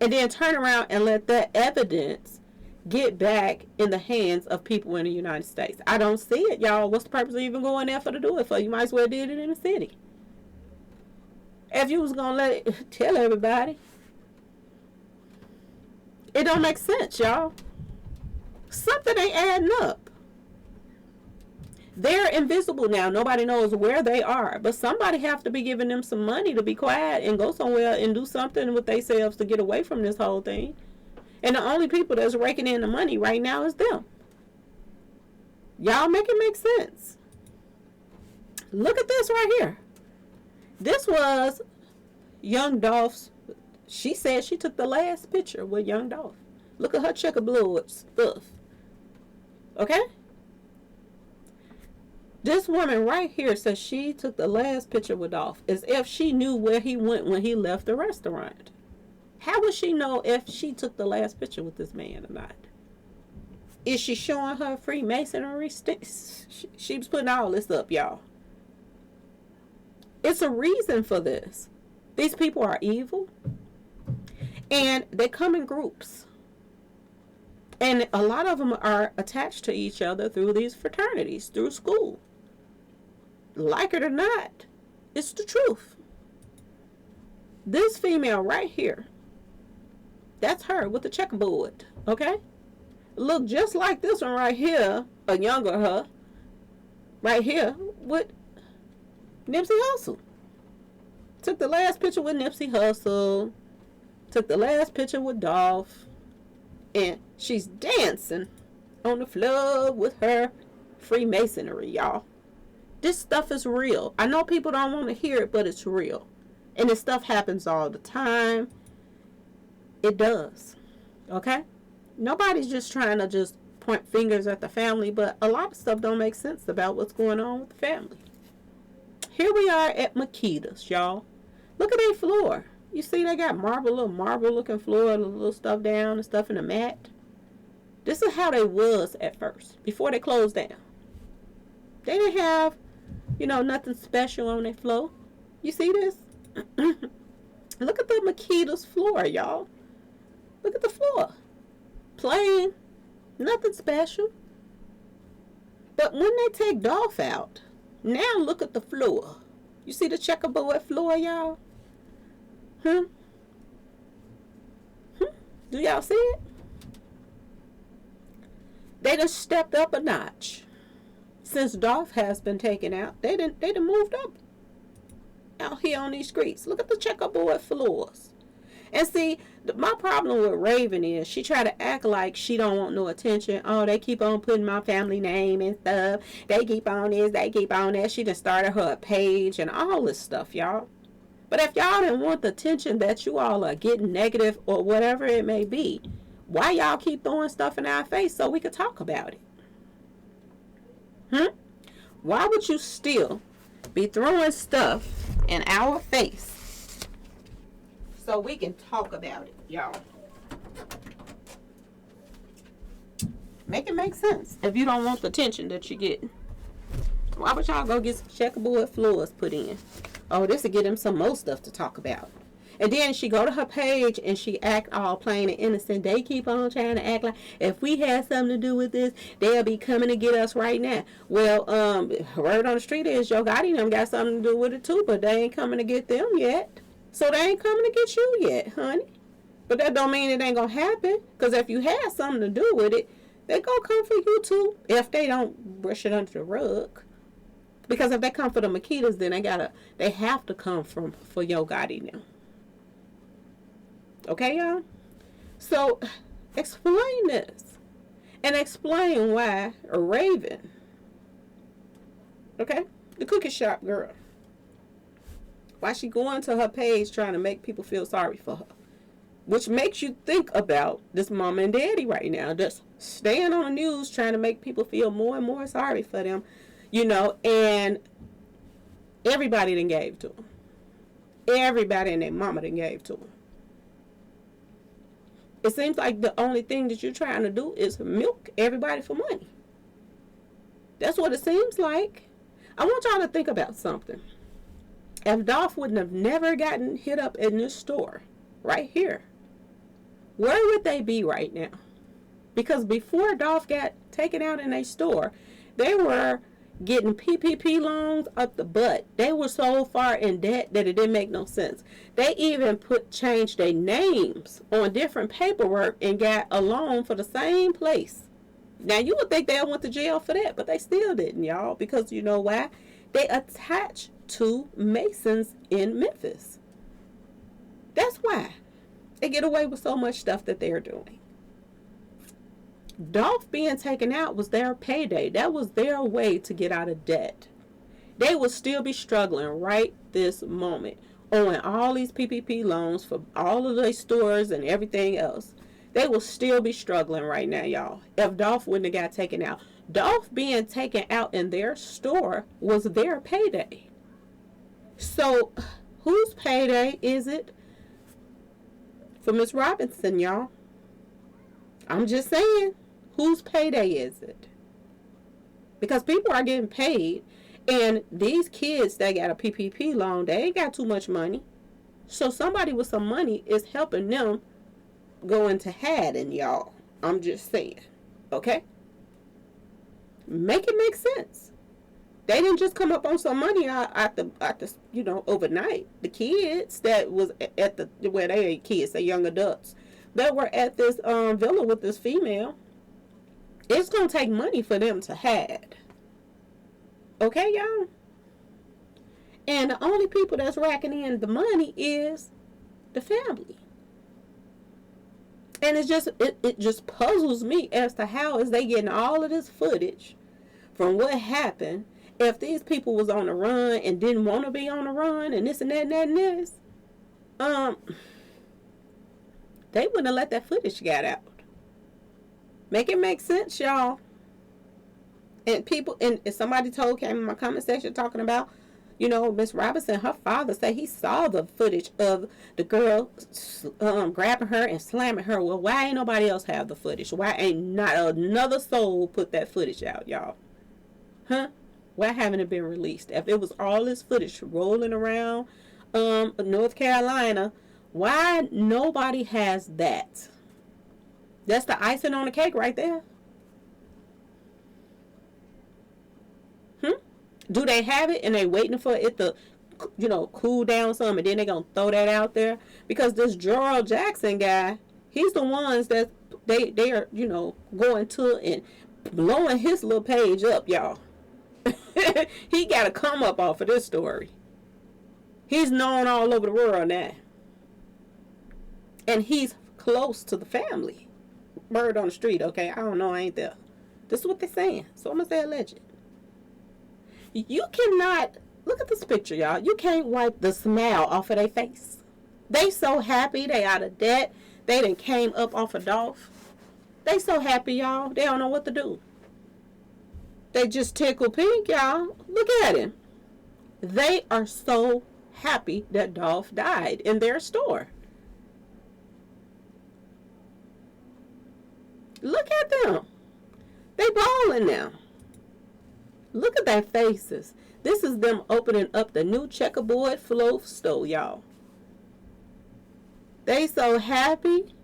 and then turn around and let that evidence get back in the hands of people in the United States. I don't see it, y'all. What's the purpose of even going there to do it for? You might as well did it in the city. If you was gonna tell everybody. It don't make sense, y'all. Something ain't adding up. They're invisible now. Nobody knows where they are. But somebody have to be giving them some money to be quiet and go somewhere and do something with themselves to get away from this whole thing. And the only people that's raking in the money right now is them. Y'all make it make sense. Look at this right here. This was Young Dolph's. She said she took the last picture with Young Dolph. Look at her checkerboard stuff. Okay? This woman right here says she took the last picture with Dolph, as if she knew where he went when he left the restaurant. How would she know if she took the last picture with this man or not? Is she showing her Freemasonry sticks? She's putting all this up, y'all. It's a reason for this. These people are evil. And they come in groups. And a lot of them are attached to each other through these fraternities, through school. Like it or not, it's the truth. This female right here, that's her with the checkerboard, okay? Look just like this one right here, a younger her, right here with Nipsey Hussle. Took the last picture with Nipsey Hussle, took the last picture with Dolph, and she's dancing on the floor with her Freemasonry, y'all. This stuff is real. I know people don't want to hear it, but it's real. And this stuff happens all the time. It does. Okay? Nobody's just trying to just point fingers at the family, but a lot of stuff don't make sense about what's going on with the family. Here we are at Makita's, y'all. Look at their floor. You see they got little marble looking floor, little stuff down and stuff in the mat. This is how they was at first, before they closed down. They didn't have, nothing special on their floor. You see this? Look at the Makita's floor, y'all. Look at the floor. Plain, nothing special. But when they take Dolph out, now look at the floor. You see the checkerboard floor, y'all? Do y'all see it? They done stepped up a notch. Since Dolph has been taken out, they done moved up out here on these streets. Look at the checkerboard floors. And see, my problem with Raven is she try to act like she don't want no attention. Oh, they keep on putting my family name and stuff. They keep on this, they keep on that. She done started her page and all this stuff, y'all. But if y'all didn't want the attention that you all are getting negative or whatever it may be, why y'all keep throwing stuff in our face so we could talk about it? Why would you still be throwing stuff in our face so we can talk about it, y'all? Make it make sense. If you don't want the attention that you get, why would y'all go get some checkerboard floors put in? Oh, this will get them some more stuff to talk about. And then she go to her page and she act all plain and innocent. They keep on trying to act like if we had something to do with this, they'll be coming to get us right now. Well, word on the street is Yo Gotti them got something to do with it too, but they ain't coming to get them yet. So they ain't coming to get you yet, honey. But that don't mean it ain't gonna happen. Because if you had something to do with it, they gonna come for you too. If they don't brush it under the rug. Because if they come for the Makitas, then they have to come for Yo Gotti now. Okay, y'all? So, explain this. And explain why a Raven, okay, the cookie shop girl, why she going to her page trying to make people feel sorry for her. Which makes you think about this mama and daddy right now. Just staying on the news trying to make people feel more and more sorry for them. And everybody done gave to them. Everybody and their mama done gave to them. It seems like the only thing that you're trying to do is milk everybody for money. That's what it seems like. I want y'all to think about something. If Dolph wouldn't have never gotten hit up in this store right here, where would they be right now? Because before Dolph got taken out in a store, they were getting PPP loans up the butt. They were so far in debt that it didn't make no sense. They even changed their names on different paperwork and got a loan for the same place. Now you would think they went to jail for that, but they still didn't, y'all. Because you know why? They attached to Masons in Memphis. That's why they get away with so much stuff that they're doing. Dolph being taken out was their payday. That was their way to get out of debt. They will still be struggling right this moment, owing all these PPP loans for all of their stores and everything else. They will still be struggling right now, y'all, if Dolph wouldn't have got taken out. Dolph being taken out in their store was their payday. So, whose payday is it for Miss Robinson, y'all? I'm just saying. Whose payday is it? Because people are getting paid, and these kids that got a PPP loan, they ain't got too much money. So somebody with some money is helping them go into hiding, y'all. I'm just saying. Okay? Make it make sense. They didn't just come up on some money at the overnight. The kids that was at the, well, they ain't kids, they young adults that were at this villa with this female. It's gonna take money for them to hide. Okay, y'all? And the only people that's racking in the money is the family. And it's just it just puzzles me as to how is they getting all of this footage from what happened if these people was on the run and didn't want to be on the run and this and that and that and this. They wouldn't have let that footage get out. Make it make sense, y'all. And people, and somebody came in my comment section talking about, Miss Robinson, her father said he saw the footage of the girl grabbing her and slamming her. Well, why ain't nobody else have the footage? Why ain't not another soul put that footage out, y'all? Huh? Why haven't it been released? If it was all this footage rolling around North Carolina, why nobody has that? That's the icing on the cake right there. Do they have it and they waiting for it to, cool down some, and then they gonna throw that out there? Because this Gerald Jackson guy, he's the ones that they are, going to and blowing his little page up, y'all. He got to come up off of this story. He's known all over the world now. And he's close to the family. Bird on the street, okay? I don't know, I ain't there. This is what they're saying. So I'm going to say alleged. You cannot, look at this picture, y'all. You can't wipe the smile off of their face. They so happy. They out of debt. They done came up off of Dolph. They so happy, y'all. They don't know what to do. They just tickle pink, y'all. Look at him. They are so happy that Dolph died in their store. Look at them. They balling now. Look at their faces. This is them opening up the new checkerboard flow store, y'all. They so happy.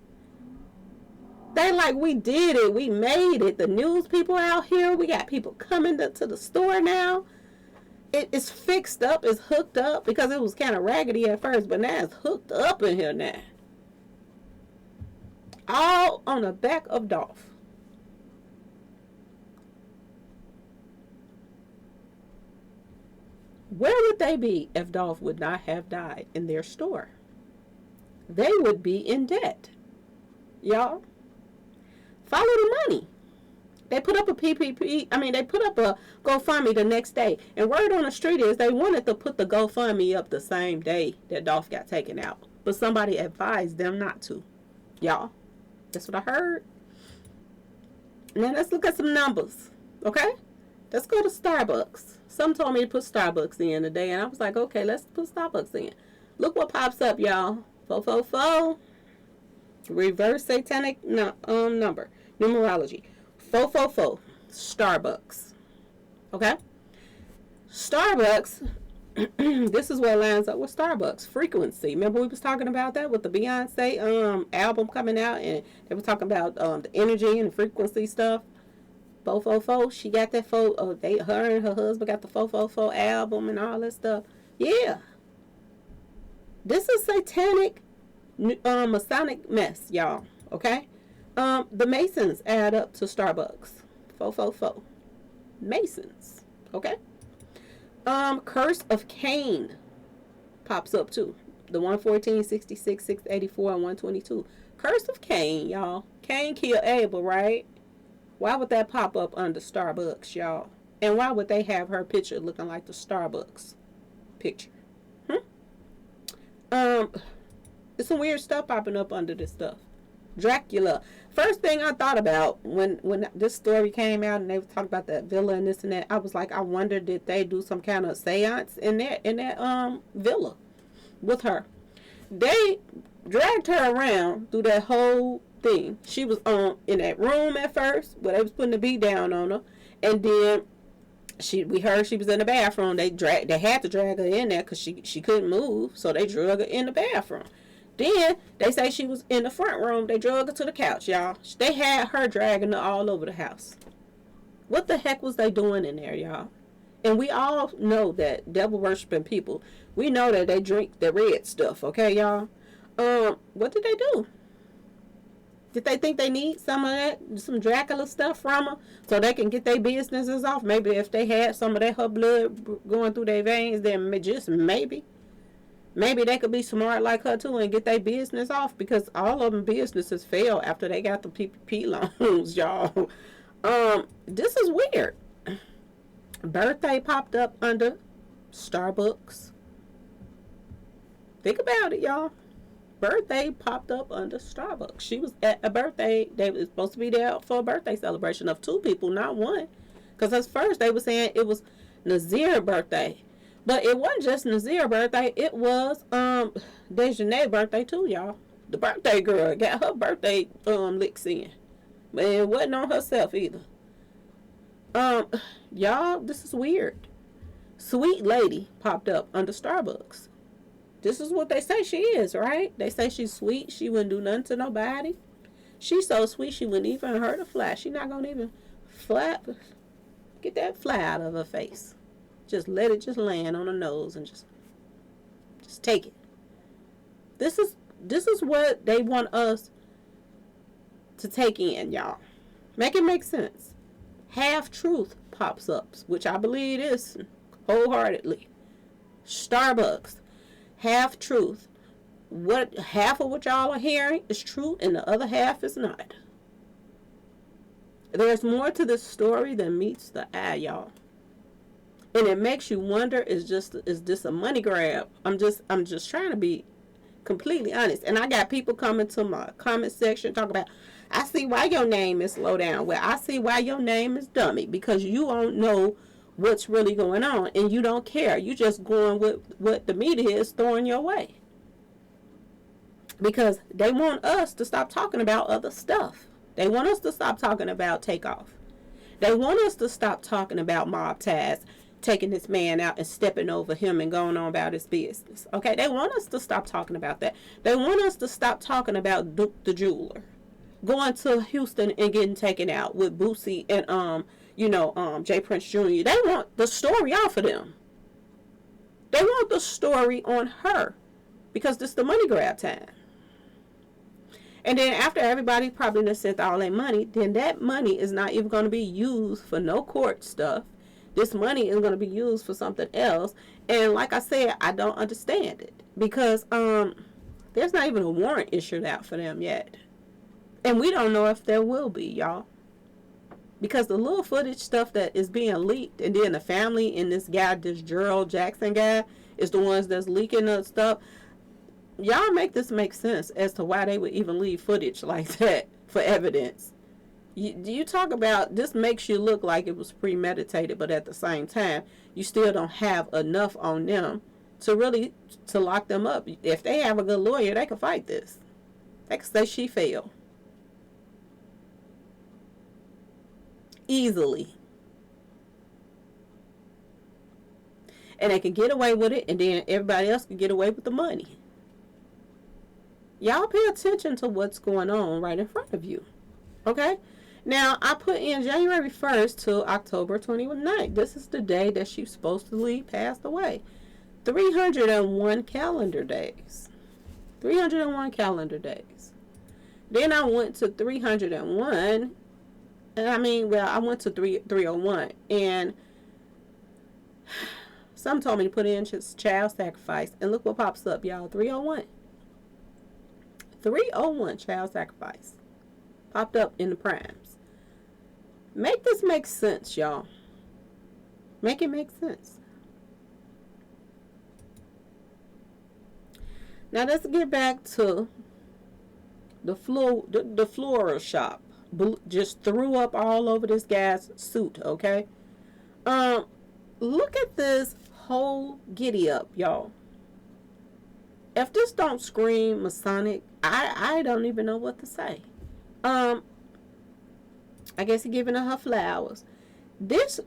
They like, we did it. We made it. The news people out here. We got people coming to the store now. It's fixed up. It's hooked up because it was kind of raggedy at first, but now it's hooked up in here now. All on the back of Dolph. Where would they be if Dolph would not have died in their store? They would be in debt. Y'all, follow the money. They put up a they put up a GoFundMe the next day. And word on the street is they wanted to put the GoFundMe up the same day that Dolph got taken out. But somebody advised them not to. Y'all, that's what I heard. Now let's look at some numbers. Okay? Let's go to Starbucks. Some told me to put Starbucks in today, and I was like, okay, let's put Starbucks in. Look what pops up, y'all. 444. Reverse satanic number. Numerology. 444. Starbucks. Okay? Starbucks. This is what lines up with Starbucks. Frequency. Remember we was talking about that with the Beyonce album coming out, and they were talking about the energy and the frequency stuff. 444, she got that her and her husband got the 444 album and all that stuff. Yeah. This is satanic Masonic mess, y'all. Okay? The Masons add up to Starbucks. 444. Masons. Okay? Curse of Cain pops up too. The 114, 66, 684, and 122. Curse of Cain, y'all. Cain killed Abel, right? Why would that pop up under Starbucks, y'all? And why would they have her picture looking like the Starbucks picture? There's some weird stuff popping up under this stuff. Dracula. First thing I thought about when this story came out and they were talking about that villa and this and that, I was like, I wonder did they do some kind of seance in that villa with her. They dragged her around through that whole thing. She was in that room at first where they was putting the beat down on her, and then we heard she was in the bathroom. They had to drag her in there because she couldn't move, so they drug her in the bathroom. Then they say she was in the front room. They drug her to the couch, y'all. They had her dragging her all over the house. What the heck was they doing in there, y'all? And we all know that devil worshiping people, we know that they drink the red stuff, okay, y'all? What did they do? Did they think they need some of that, some Dracula stuff from her so they can get their businesses off? Maybe if they had some of that her blood going through their veins, then just maybe they could be smart like her too and get their business off, because all of them businesses fail after they got the PPP loans, y'all. This is weird. Birthday popped up under Starbucks. Think about it, y'all. Birthday popped up under Starbucks. She was at a birthday. They were supposed to be there for a birthday celebration of 2 people, not 1. Because at first they were saying it was Nazir's birthday. But it wasn't just Nazir's birthday. It was Dejanay's birthday too, y'all. The birthday girl got her birthday licks in. But it wasn't on herself either. Y'all, this is weird. Sweet lady popped up under Starbucks. This is what they say she is, right? They say she's sweet. She wouldn't do nothing to nobody. She's so sweet she wouldn't even hurt a fly. She's not going to even get that fly out of her face. Just let it just land on her nose and just take it. This is what they want us to take in, y'all. Make it make sense. Half truth pops up, which I believe is wholeheartedly. Starbucks. Half truth. Half of what y'all are hearing is true and the other half is not. There's more to this story than meets the eye, y'all. And it makes you wonder, is this a money grab? I'm just trying to be completely honest. And I got people coming to my comment section talking about, I see why your name is Slow Down. Well, I see why your name is Dummy, because you don't know what's really going on and you don't care. You just going with what the media is throwing your way. Because they want us to stop talking about other stuff. They want us to stop talking about Takeoff. They want us to stop talking about Mob Taz taking this man out and stepping over him and going on about his business. Okay, they want us to stop talking about that. They want us to stop talking about Duke the Jeweler going to Houston and getting taken out with Boosie and Jay Prince Jr. They want the story off of them. They want the story on her because this is the money grab time. And then after everybody probably done sent all their money, then that money is not even going to be used for no court stuff. This money is going to be used for something else. And like I said, I don't understand it because there's not even a warrant issued out for them yet. And we don't know if there will be, y'all. Because the little footage stuff that is being leaked, and then the family and this guy, this Gerald Jackson guy, is the ones that's leaking the stuff. Y'all make this make sense as to why they would even leave footage like that for evidence. You talk about, this makes you look like it was premeditated, but at the same time, you still don't have enough on them to lock them up. If they have a good lawyer, they can fight this. They can say she failed. Easily. And they can get away with it, and then everybody else can get away with the money. Y'all pay attention to what's going on right in front of you. Okay? Now, I put in January 1st to October 29th. This is the day that she supposedly passed away. 301 calendar days. 301 calendar days. Then I went to 301. I went to 301. And some told me to put in just child sacrifice. And look what pops up, y'all. 301. 301 child sacrifice. Popped up in the primes. Make this make sense, y'all. Make it make sense. Now let's get back to the floral shop. Just threw up all over this guy's suit, okay? Look at this whole giddy up, y'all. If this don't scream Masonic, I don't even know what to say. I guess he giving her flowers. This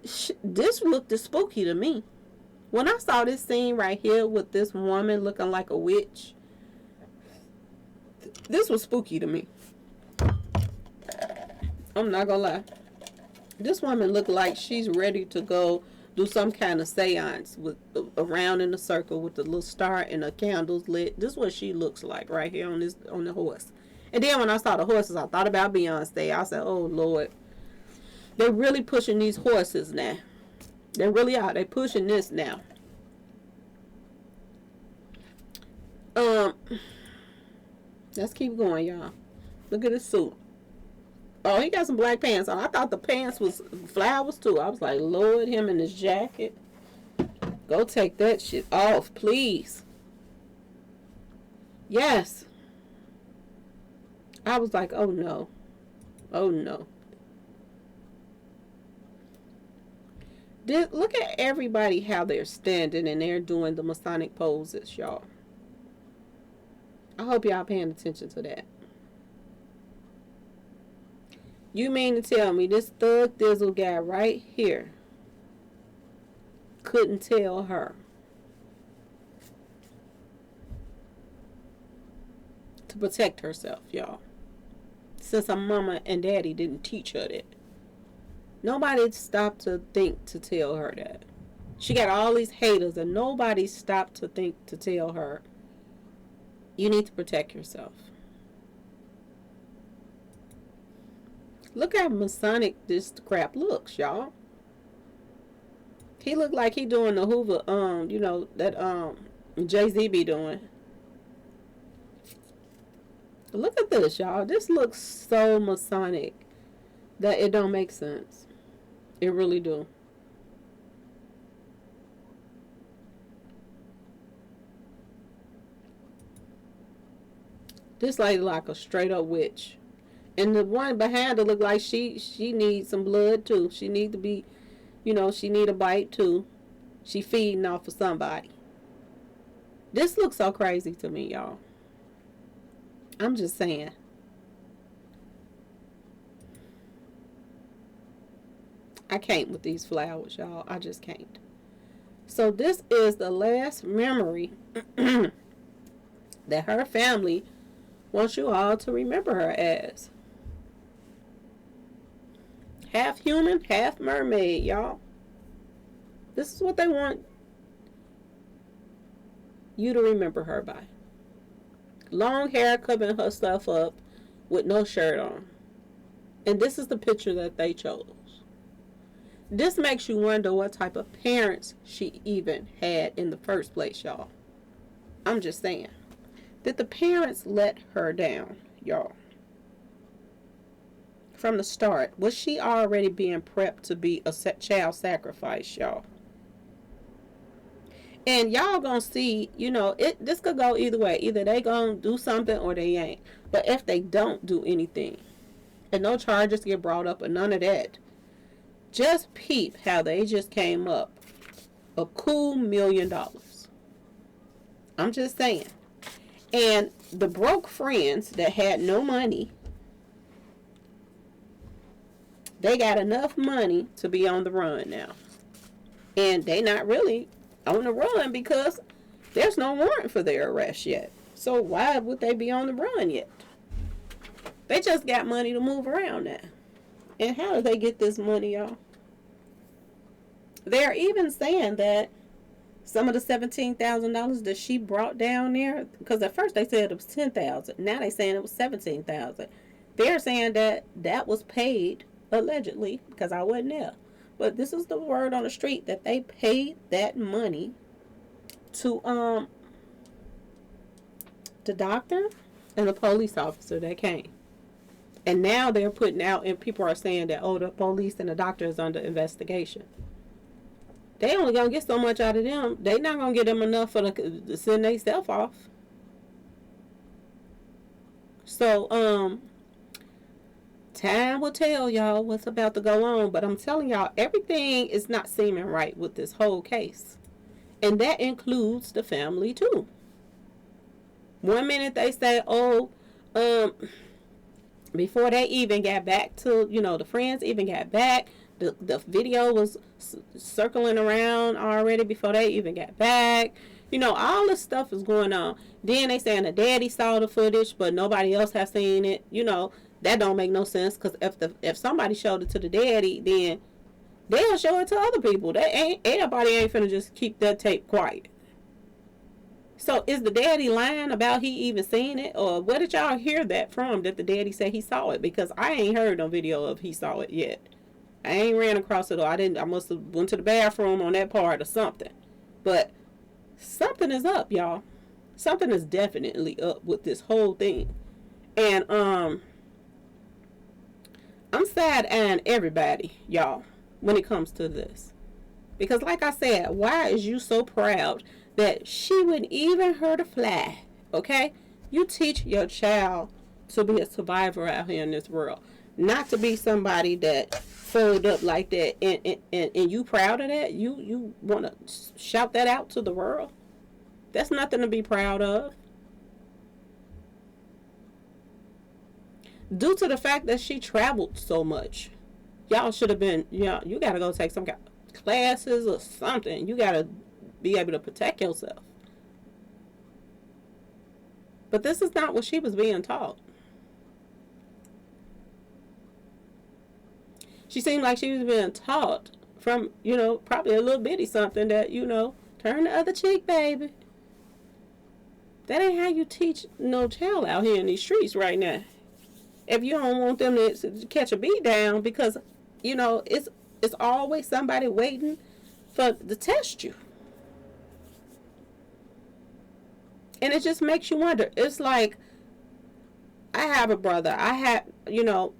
looked spooky to me. When I saw this scene right here with this woman looking like a witch, This was spooky to me. I'm not gonna lie. This woman looked like she's ready to go do some kind of seance with around in a circle with the little star and the candles lit. This is what she looks like right here on the horse. And then when I saw the horses, I thought about Beyonce. I said, "Oh Lord, they're really pushing these horses now. They really are. They pushing this now." Let's keep going, y'all. Look at his suit. Oh, he got some black pants on. I thought the pants was flowers too. I was like, Lord, him in his jacket. Go take that shit off, please. Yes. I was like, oh no. Oh no. Look at everybody how they're standing and they're doing the Masonic poses, y'all. I hope y'all paying attention to that. You mean to tell me this thug thizzle guy right here couldn't tell her to protect herself, y'all? Since her mama and daddy didn't teach her that. Nobody stopped to think to tell her that. She got all these haters and nobody stopped to think to tell her, you need to protect yourself. Look how Masonic this crap looks, y'all. He looked like he doing the Hoover, you know, that Jay-Z be doing. Look at this, y'all. This looks so Masonic that it don't make sense. It really do. This lady like a straight up witch. And the one behind her look like she needs some blood too. She need to be, you know, she need a bite too. She feeding off of somebody. This looks so crazy to me, y'all. I'm just saying. I can't with these flowers, y'all. I just can't. So this is the last memory that her family wants you all to remember her as. Half human, half mermaid, y'all. This is what they want you to remember her by. Long hair covering her stuff up with no shirt on. And this is the picture that they chose. This makes you wonder what type of parents she even had in the first place, y'all. I'm just saying. Did the parents let her down, y'all? From the start, was she already being prepped to be a child sacrifice, y'all? And y'all gonna see, you know, this could go either way. Either they gonna do something or they ain't. But if they don't do anything, and no charges get brought up or none of that, just peep how they just came up a cool $1 million. I'm just saying. And the broke friends that had no money, they got enough money to be on the run now. And they not really on the run because there's no warrant for their arrest yet. So why would they be on the run yet? They just got money to move around now. And how do they get this money, y'all? They're even saying that some of the $17,000 that she brought down there, because at first they said it was $10,000. Now they're saying it was $17,000. They're saying that that was paid, allegedly, because I wasn't there. But this is the word on the street that they paid that money to the doctor and the police officer that came. And now they're putting out, and people are saying that, oh, the police and the doctor is under investigation. They only gonna get so much out of them. They not gonna get them enough for to send themselves off. So, time will tell y'all what's about to go on. But I'm telling y'all, everything is not seeming right with this whole case. And that includes the family too. One minute they say, oh, before they even got back to, you know, the friends even got back, the video was circling around already before they even got back. You know, all this stuff is going on. Then they saying the daddy saw the footage, but nobody else has seen it. You know, that don't make no sense, because if somebody showed it to the daddy, then they'll show it to other people. Everybody ain't finna just keep that tape quiet. So is the daddy lying about he even seen it? Or where did y'all hear that from, that the daddy said he saw it? Because I ain't heard no video of he saw it yet. I ain't ran across it, or I must have went to the bathroom on that part or something. But something is up, y'all. Something is definitely up with this whole thing. And I'm sad-eyeing everybody, y'all, when it comes to this. Because like I said, why is you so proud that she wouldn't even hurt a fly? Okay? You teach your child to be a survivor out here in this world. Not to be somebody that fold up like that, and you proud of that? You want to shout that out to the world? That's nothing to be proud of. Due to the fact that she traveled so much, y'all should have been, you got to go take some kind of classes or something. You got to be able to protect yourself. But this is not what she was being taught. She seemed like she was being taught from, probably a little bitty something that, turn the other cheek, baby. That ain't how you teach no child out here in these streets right now. If you don't want them to catch a beat down, because, it's always somebody waiting to test you. And it just makes you wonder. It's like, I have a brother.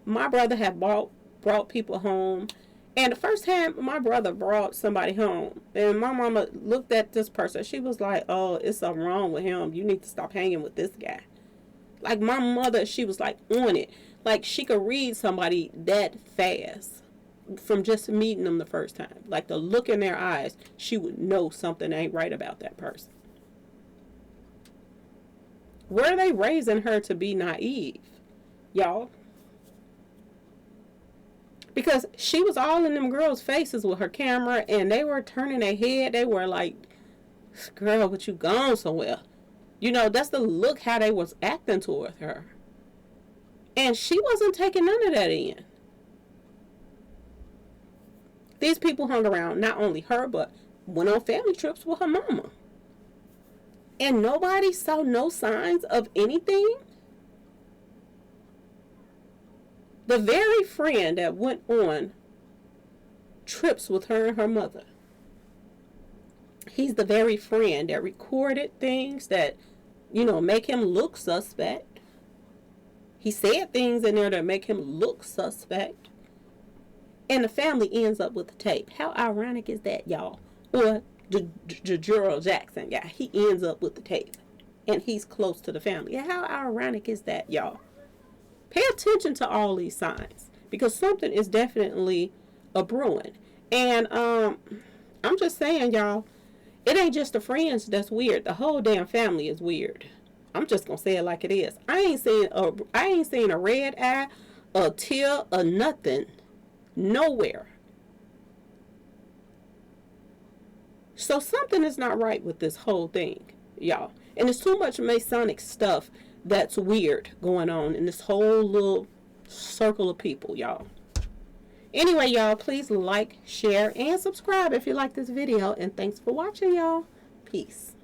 My brother had brought people home. And the first time my brother brought somebody home, and my mama looked at this person, she was like, oh, it's something wrong with him. You need to stop hanging with this guy. Like, my mother, she was like on it. Like, she could read somebody that fast from just meeting them the first time. Like, the look in their eyes, she would know something ain't right about that person. Were they raising her to be naive, y'all? Because she was all in them girls' faces with her camera, and they were turning their head. They were like, girl, but you gone somewhere. That's the look how they was acting toward her. And she wasn't taking none of that in. These people hung around not only her, but went on family trips with her mama. And nobody saw no signs of anything. The very friend that went on trips with her and her mother, he's the very friend that recorded things that, make him look suspect. He said things in there that make him look suspect. And the family ends up with the tape. How ironic is that, y'all? Or Gerald Jackson guy, he ends up with the tape. And he's close to the family. How ironic is that, y'all? Pay attention to all these signs, because something is definitely a brewing. And I'm just saying, y'all, it ain't just the friends that's weird. The whole damn family is weird. I'm just gonna say it like it is. I ain't seen a red eye, a tear, or nothing, nowhere. So something is not right with this whole thing, y'all. And there's too much Masonic stuff that's weird going on in this whole little circle of people, y'all. Anyway, y'all, please like, share, and subscribe if you like this video. And thanks for watching, y'all. Peace.